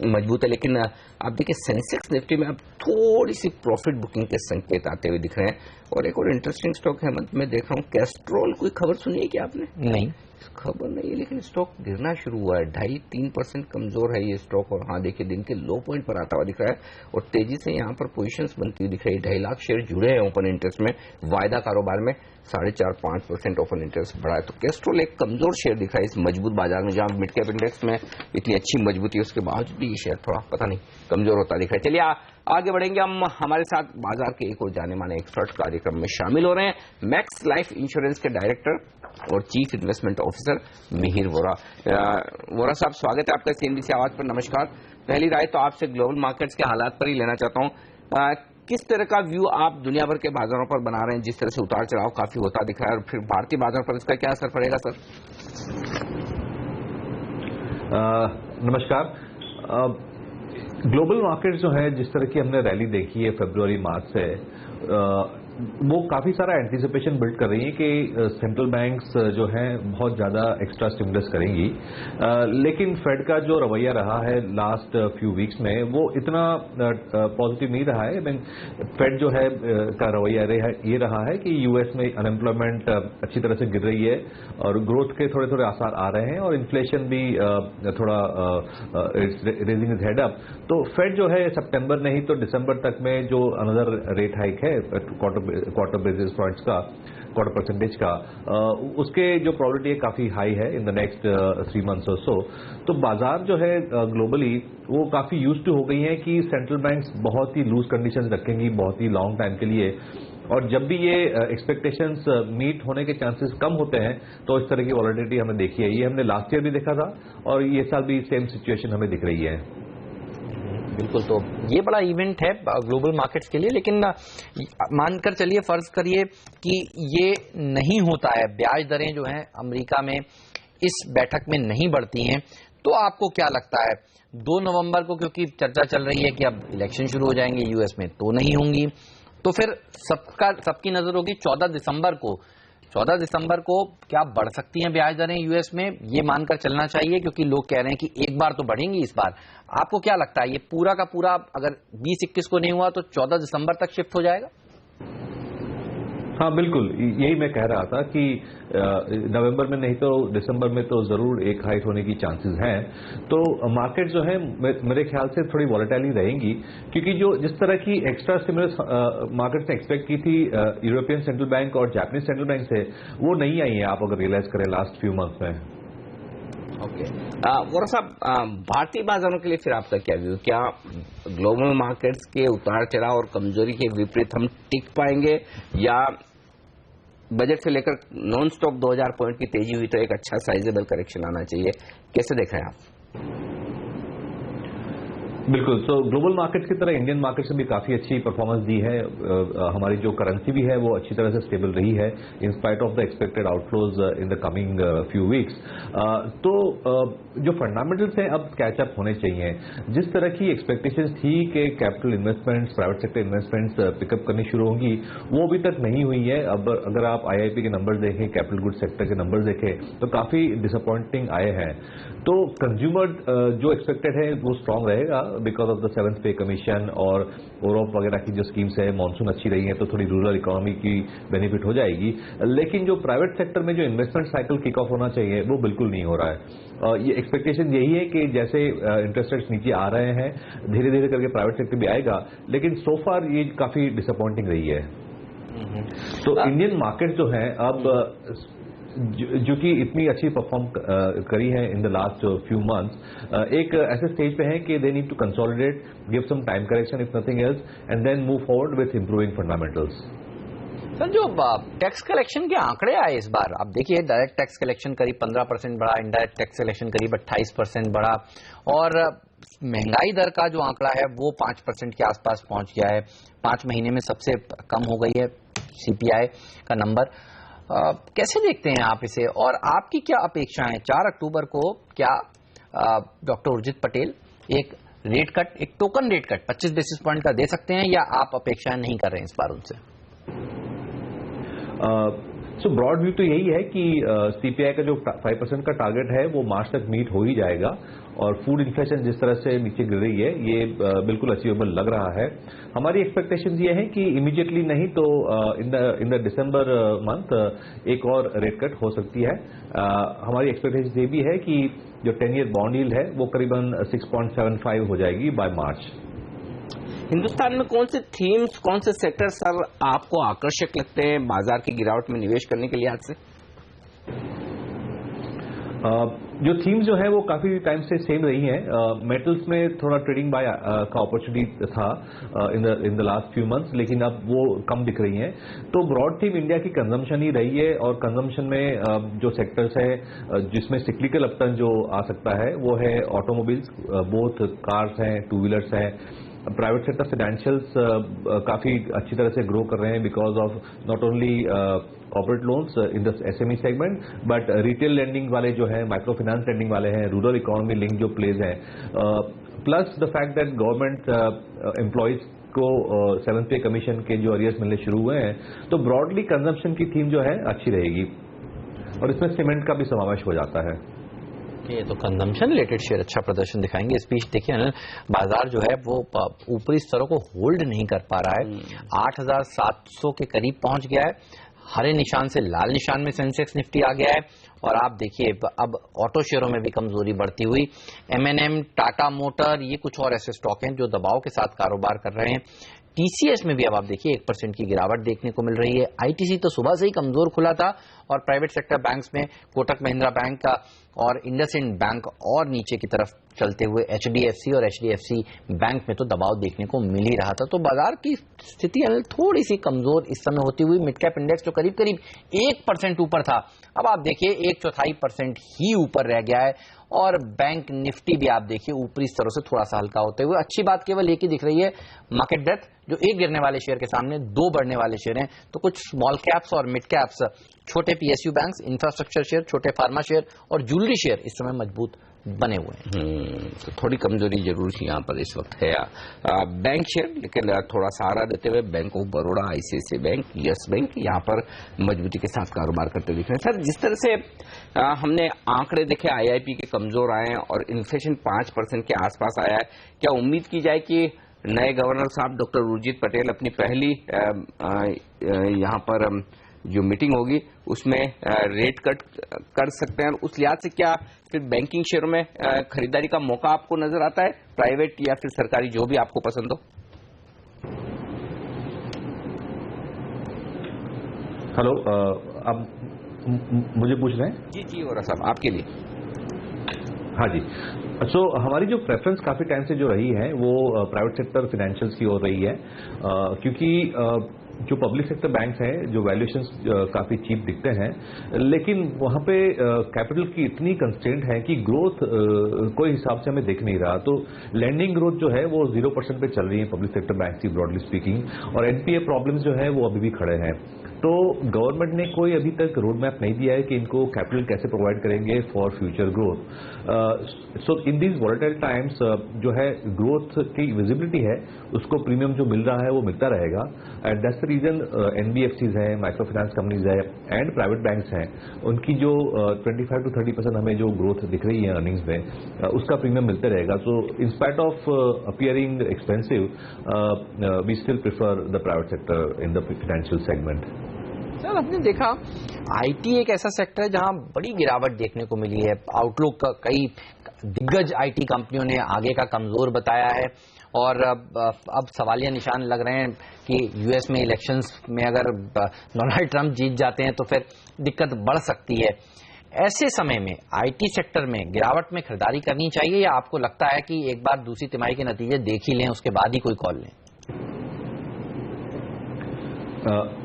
A: मजबूत है, लेकिन आप देखिए सेंसेक्स निफ्टी में अब थोड़ी सी प्रॉफिट बुकिंग के संकेत आते हुए दिख रहे हैं। और एक और इंटरेस्टिंग स्टॉक है, मैं देख रहा हूँ कैस्ट्रोल, कोई खबर सुनी है क्या आपने?
C: नहीं,
A: खबर नहीं है, लेकिन स्टॉक गिरना शुरू हुआ है। 2.5-3% कमजोर है ये स्टॉक। और हाँ, देखिए दिन के लो पॉइंट पर आता हुआ दिख रहा है और तेजी से यहाँ पर पोजीशंस बनती हुई दिख रही है। 2.5 लाख शेयर जुड़े हैं ओपन इंटरेस्ट में। वायदा कारोबार में 4.5-5% ओपन इंटरेस्ट बढ़ा है। तो कैस्ट्रोल एक कमजोर शेयर दिख रहा है इस मजबूत बाजार में, जहां मिड कैप इंडेक्स में इतनी अच्छी मजबूती है, उसके बावजूद भी ये शेयर थोड़ा पता नहीं कमजोर होता दिख रहा है। चलिए आगे बढ़ेंगे हम। हमारे साथ बाजार के एक और जाने माने एक्सपर्ट कार्यक्रम में शामिल हो रहे हैं मैक्स लाइफ इंश्योरेंस के डायरेक्टर और chief investment officer Mihir Vora. Vora साहब, स्वागत है आपका CNBC आवाज पर। नमस्कार। पहली राय तो आपसे ग्लोबल मार्केट्स के हालात पर ही लेना चाहता हूँ। किस तरह का व्यू आप दुनिया भर के बाजारों पर बना रहे हैं? जिस तरह से उतार चढ़ाव काफी होता दिख रहा है, और फिर भारतीय बाजार पर इसका क्या असर पड़ेगा सर?
I: नमस्कार। ग्लोबल मार्केट जो है, जिस तरह की हमने रैली देखी है फरवरी मार्च से, वो काफी सारा एंटीसिपेशन बिल्ड कर रही है कि सेंट्रल बैंक्स जो हैं बहुत ज्यादा एक्स्ट्रा स्टिमुलस करेंगी। लेकिन फेड का जो रवैया रहा है लास्ट फ्यू वीक्स में, वो इतना पॉजिटिव नहीं रहा है। फेड जो है का रवैया ये रहा है कि यूएस में अनएम्प्लॉयमेंट अच्छी तरह से गिर रही है और ग्रोथ के थोड़े थोड़े आसार आ रहे हैं और इन्फ्लेशन भी थोड़ा रेजिंग इज हेड अप। तो फेड जो है सितंबर नहीं तो दिसंबर तक में जो अनदर रेट हाइक है क्वार्टर बेसिस पॉइंट्स का, क्वार्टर परसेंटेज का, उसके जो प्रोबेबिलिटी है काफी हाई है इन द नेक्स्ट 3 मंथ्स और सो। तो बाजार जो है ग्लोबली वो काफी यूज्ड टू हो गई है कि सेंट्रल बैंक्स बहुत ही लूज कंडीशंस रखेंगी बहुत ही लॉन्ग टाइम के लिए, और जब भी ये एक्सपेक्टेशंस मीट होने के चांसेस कम होते हैं तो इस तरह की वॉलेटिलिटी हमने देखी है। ये हमने लास्ट ईयर भी देखा था और ये साल भी सेम सिचुएशन हमें दिख रही है।
C: बिल्कुल। तो ये बड़ा इवेंट है ग्लोबल मार्केट्स के लिए, लेकिन मानकर चलिए, फर्ज करिए कि ये नहीं होता है, ब्याज दरें जो हैं अमेरिका में इस बैठक में नहीं बढ़ती हैं, तो आपको क्या लगता है 2 नवंबर को, क्योंकि चर्चा चल रही है कि अब इलेक्शन शुरू हो जाएंगे यूएस में, तो नहीं होंगी, तो फिर सबकी नजर होगी 14 दिसंबर को। 14 दिसंबर को क्या बढ़ सकती हैं ब्याज दरें यूएस में, ये मानकर चलना चाहिए, क्योंकि लोग कह रहे हैं कि एक बार तो बढ़ेंगी इस बार। आपको क्या लगता है, ये पूरा का पूरा अगर 20-21 को नहीं हुआ तो 14 दिसंबर तक शिफ्ट हो जाएगा?
I: हाँ बिल्कुल, यही मैं कह रहा था कि नवंबर में नहीं तो दिसंबर में तो जरूर एक हाइट होने की चांसेस हैं। तो मार्केट जो है मेरे ख्याल से थोड़ी वॉलेटाइल रहेंगी, क्योंकि जो जिस तरह की एक्स्ट्रा स्टिमुलस मार्केट ने एक्सपेक्ट की थी यूरोपियन सेंट्रल बैंक और जापानीज सेंट्रल बैंक से, वो नहीं आई है आप अगर रियलाइज करें लास्ट फ्यू मंथ में।
A: ओके, वोरा साहब, भारतीय बाजारों के लिए फिर आपका क्या व्यू? क्या ग्लोबल मार्केट्स के उतार चढ़ाव और कमजोरी के विपरीत हम टिक पाएंगे, या बजट से लेकर नॉन स्टॉप 2000 पॉइंट की तेजी हुई तो एक अच्छा साइजेबल करेक्शन आना चाहिए? कैसे देख रहे हैं आप?
I: बिल्कुल, तो ग्लोबल मार्केट की तरह इंडियन मार्केट से भी काफी अच्छी परफॉर्मेंस दी है। हमारी जो करेंसी भी है वो अच्छी तरह से स्टेबल रही है इन spite of the expected outflows in the coming few weeks. तो जो फंडामेंटल्स हैं अब कैचअप होने चाहिए। जिस तरह की एक्सपेक्टेशंस थी कि capital investments, private sector investments pickup करनी शुरू होंगी, वो अभी तक नहीं हुई है। अब अगर आप आईआईपी के नंबर्स देखें, कैपिटल गुड सेक्टर के नंबर्स देखें, तो काफी डिसअपॉइंटिंग आए हैं। तो कंज्यूमर जो एक्सपेक्टेड है वो स्ट्रांग रहेगा बिकॉज ऑफ द 7th पे कमीशन और ओरोप वगैरह की जो स्कीम्स है, मानसून अच्छी रही है तो थोड़ी रूरल इकोनॉमी की बेनिफिट हो जाएगी। लेकिन जो प्राइवेट सेक्टर में जो इन्वेस्टमेंट साइकिल किक ऑफ होना चाहिए वो बिल्कुल नहीं हो रहा है। ये एक्सपेक्टेशन यही है कि जैसे इंटरेस्ट रेट्स नीचे आ रहे हैं, धीरे धीरे करके प्राइवेट सेक्टर भी आएगा, लेकिन सो फार ये काफी डिसअपॉइंटिंग रही है। तो इंडियन मार्केट जो है अब जो कि इतनी अच्छी परफॉर्म करी है in the last few months, एक ऐसे स्टेज पे है कि they need to consolidate, give some time correction if nothing else, and then move forward with improving fundamentals.
C: Sir, जो टैक्स कलेक्शन के आंकड़े आए इस बार, आप देखिए डायरेक्ट टैक्स कलेक्शन करीब 15% बढ़ा, इनडायरेक्ट टैक्स कलेक्शन करीब 28% बढ़ा, और महंगाई दर का जो आंकड़ा है वो 5% के आसपास पहुंच गया है। 5 महीने में सबसे कम हो गई है सीपीआई का नंबर। कैसे देखते हैं आप इसे, और आपकी क्या अपेक्षाएं? 4 अक्टूबर को क्या डॉक्टर उर्जित पटेल एक रेट कट, एक token rate cut 25 basis point का दे सकते हैं, या आप अपेक्षाएं नहीं कर रहे हैं इस बार उनसे?
I: सो ब्रॉड व्यू तो यही है कि सीपीआई का जो 5% का टारगेट है वो मार्च तक मीट हो ही जाएगा, और फूड इन्फ्लेशन जिस तरह से नीचे गिर रही है ये बिल्कुल अचीवेबल लग रहा है। हमारी एक्सपेक्टेशन ये है कि इमीडिएटली नहीं तो इन द दिसंबर मंथ एक और रेट कट हो सकती है। हमारी एक्सपेक्टेशन ये भी है कि जो 10 ईयर बॉन्ड यील्ड है वो करीबन 6.75 हो जाएगी बाय मार्च।
A: हिंदुस्तान में कौन से थीम्स, कौन से सेक्टर सर आपको आकर्षक लगते हैं बाजार की गिरावट में निवेश करने के लिहाज से?
I: जो थीम्स जो है वो काफी टाइम से सेम रही हैं। मेटल्स में थोड़ा ट्रेडिंग बाय का अपॉर्चुनिटी था इन द लास्ट फ्यू मंथ्स, लेकिन अब वो कम दिख रही हैं। तो ब्रॉड थीम इंडिया की कंजम्पशन ही रही है, और कंजम्पशन में जो सेक्टर्स है जिसमें सिक्लिकल अपटर्न जो आ सकता है वो है ऑटोमोबाइल्स, बोथ कार्स हैं, 2 व्हीलर्स हैं। प्राइवेट सेक्टर फाइनेंशियल्स काफी अच्छी तरह से ग्रो कर रहे हैं because of not only corporate loans in the SME segment, but retail lending वाले जो हैं, माइक्रो फाइनेंस लेंडिंग वाले हैं, रूरल इकोनॉमी लिंक जो प्लेज हैं, plus the fact that government employees को 7th पे कमीशन के जो अरियर्स मिलने शुरू हुए हैं। तो ब्रॉडली कंजम्पशन की थीम जो है अच्छी रहेगी, और इसमें सीमेंट का भी समावेश हो जाता है।
C: ये तो कंजम्पशन रिलेटेड शेयर अच्छा प्रदर्शन दिखाएंगे। इस बीच देखिए ना, बाजार जो है वो ऊपरी स्तरों को होल्ड नहीं कर पा रहा है। 8,700 के करीब पहुंच गया है। हरे निशान से लाल निशान में सेंसेक्स निफ्टी आ गया है, और आप देखिए अब ऑटो शेयरों में भी कमजोरी बढ़ती हुई। M&M, टाटा मोटर, ये कुछ और ऐसे स्टॉक हैं जो दबाव के साथ कारोबार कर रहे हैं। टीसीएस में भी अब आप देखिए 1% की गिरावट देखने को मिल रही है। आईटीसी तो सुबह से ही कमजोर खुला था, और प्राइवेट सेक्टर बैंक्स में कोटक महिंद्रा बैंक का और इंडसइंड बैंक और नीचे की तरफ चलते हुए एचडीएफसी और एचडीएफसी बैंक में तो दबाव देखने को मिल ही रहा था। तो बाजार की स्थिति थोड़ी सी कमजोर इस समय होती हुई। मिड कैप इंडेक्स जो करीब करीब 1% ऊपर था, अब आप देखिए 1/4% ही ऊपर रह गया है, और बैंक निफ्टी भी आप देखिए ऊपरी स्तरों से थोड़ा सा हल्का होते हुए। अच्छी बात केवल एक ही दिख रही है, मार्केट डेप्थ जो 1 गिरने वाले शेयर के सामने 2 बढ़ने वाले शेयर हैं। तो कुछ स्मॉल कैप्स और मिड कैप्स, छोटे पीएसयू बैंक्स, इंफ्रास्ट्रक्चर शेयर, छोटे फार्मा शेयर और ज्वेलरी शेयर इस समय मजबूत बने हुए हैं।
A: तो थोड़ी कमजोरी जरूर यहाँ पर इस वक्त है बैंक शेयर, लेकिन थोड़ा सहारा देते हुए bank of Baroda, ICICI bank, yes bank यहाँ पर मजबूती के साथ कारोबार करते दिख रहे हैं। सर, जिस तरह से हमने आंकड़े देखे आईआईपी के कमजोर आए हैं और इन्फ्लेशन 5% के आसपास आया है, क्या उम्मीद की जाए कि नए गवर्नर साहब डॉक्टर उर्जित पटेल अपनी पहली यहाँ पर जो मीटिंग होगी उसमें रेट कट कर सकते हैं? उस लिहाज से क्या फिर बैंकिंग शेयरों में खरीदारी का मौका आपको नजर आता है, प्राइवेट या फिर सरकारी, जो भी आपको पसंद हो?
I: हेलो, अब मुझे पूछ रहे हैं?
A: जी जी वोरा साहब, आपके लिए।
I: हाँ जी, सो हमारी जो प्रेफरेंस काफी टाइम से जो रही है वो प्राइवेट सेक्टर फाइनेंशियल्स की ओर रही है, क्योंकि जो पब्लिक सेक्टर बैंक्स हैं जो वैल्यूएशंस काफी चीप दिखते हैं, लेकिन वहां पे कैपिटल की इतनी कंस्ट्रेंट है कि ग्रोथ कोई हिसाब से हमें दिख नहीं रहा। तो लैंडिंग ग्रोथ जो है वो 0% पे चल रही है पब्लिक सेक्टर बैंक्स की, ब्रॉडली स्पीकिंग, और एनपीए प्रॉब्लम्स जो है वो अभी भी खड़े हैं। तो गवर्नमेंट ने कोई अभी तक रोड मैप नहीं दिया है कि इनको कैपिटल कैसे प्रोवाइड करेंगे for future growth. So in these volatile times जो है ग्रोथ की विजिबिलिटी है उसको प्रीमियम जो मिल रहा है वो मिलता रहेगा, and that's the reason NBFCs है, माइक्रो फाइनेंस कंपनीज है एंड प्राइवेट बैंक्स हैं, उनकी जो 25 to 30% हमें जो ग्रोथ दिख रही है अर्निंग्स में उसका प्रीमियम मिलते रहेगा। So in spite of appearing expensive, we still prefer the private sector in the financial segment.
C: Sir, आपने देखा आईटी एक ऐसा सेक्टर है जहां बड़ी गिरावट देखने को मिली है। आउटलुक कई दिग्गज आईटी कंपनियों ने आगे का कमजोर बताया है, और अब सवालिया निशान लग रहे हैं कि यूएस में इलेक्शंस में अगर डोनाल्ड ट्रंप जीत जाते हैं तो फिर दिक्कत बढ़ सकती है। ऐसे समय में आईटी सेक्टर में गिरावट में खरीदारी करनी चाहिए, या आपको लगता है कि एक बार दूसरी तिमाही के नतीजे देख ही लें उसके बाद ही कोई कॉल लें?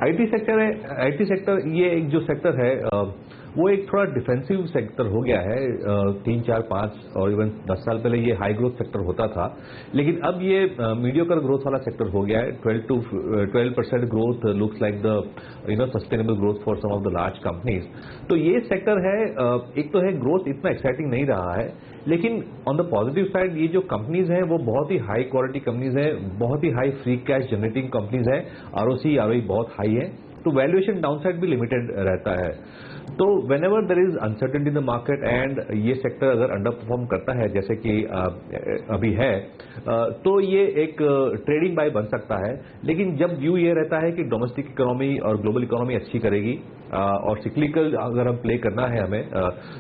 I: आईटी सेक्टर ये एक जो सेक्टर है वो एक थोड़ा डिफेंसिव सेक्टर हो गया है। 3, 4, 5 और इवन 10 साल पहले ये हाई ग्रोथ सेक्टर होता था, लेकिन अब ये मीडियोकर ग्रोथ वाला सेक्टर हो गया है। 12% growth looks like the sustainable growth for some of the large companies. तो ये सेक्टर है, एक तो है ग्रोथ इतना एक्साइटिंग नहीं रहा है, लेकिन ऑन द पॉजिटिव साइड ये जो कंपनीज हैं वो बहुत ही हाई क्वालिटी कंपनीज हैं, बहुत ही high free cash generating companies हैं, आरओसी आरओई बहुत हाई है, तो वैल्यूएशन डाउनसाइड भी लिमिटेड रहता है। तो whenever there is uncertainty in the market and ये सेक्टर अगर अंडर परफॉर्म करता है जैसे कि अभी है, तो ये एक ट्रेडिंग बाय बन सकता है। लेकिन जब व्यू ये रहता है कि डोमेस्टिक इकोनॉमी और ग्लोबल इकोनॉमी अच्छी करेगी और सिक्लिकल अगर हम प्ले करना है हमें,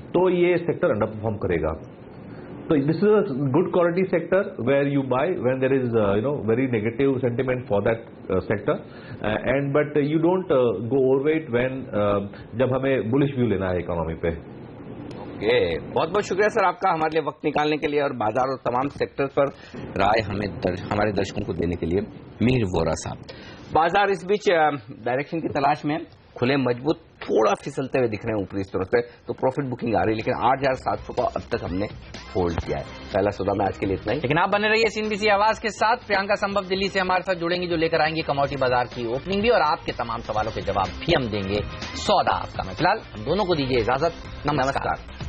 I: तो ये सेक्टर अंडर परफॉर्म करेगा। So this is a good quality sector where you buy when there is very negative sentiment for that sector, and but you don't go overweight when जब हमें bullish view लेना है economy पे।
A: Okay, बहुत बहुत शुक्रिया sir आपका हमारे लिए वक्त निकालने के लिए और बाजार और तमाम सेक्टर पर राय हमारे दर्शकों को देने के लिए। मीर वोरा साहब, बाजार इस बीच डायरेक्शन की तलाश में खुले मजबूत, थोड़ा फिसलते हुए दिख रहे हैं ऊपरी स्तर से, तो प्रॉफिट बुकिंग आ रही है, लेकिन 8,700 का अब तक हमने होल्ड किया है। पहला सौदा में आज के लिए इतना ही,
C: लेकिन आप बने रहिए CNBC आवाज के साथ। प्रियंका संभव दिल्ली से हमारे साथ जुड़ेंगी, जो लेकर आएंगे कमोडिटी बाजार की ओपनिंग भी, और आपके तमाम सवालों के जवाब भी हम देंगे। सौदा आपका मैं फिलहाल हम दोनों को दीजिए इजाजत। नमस्कार।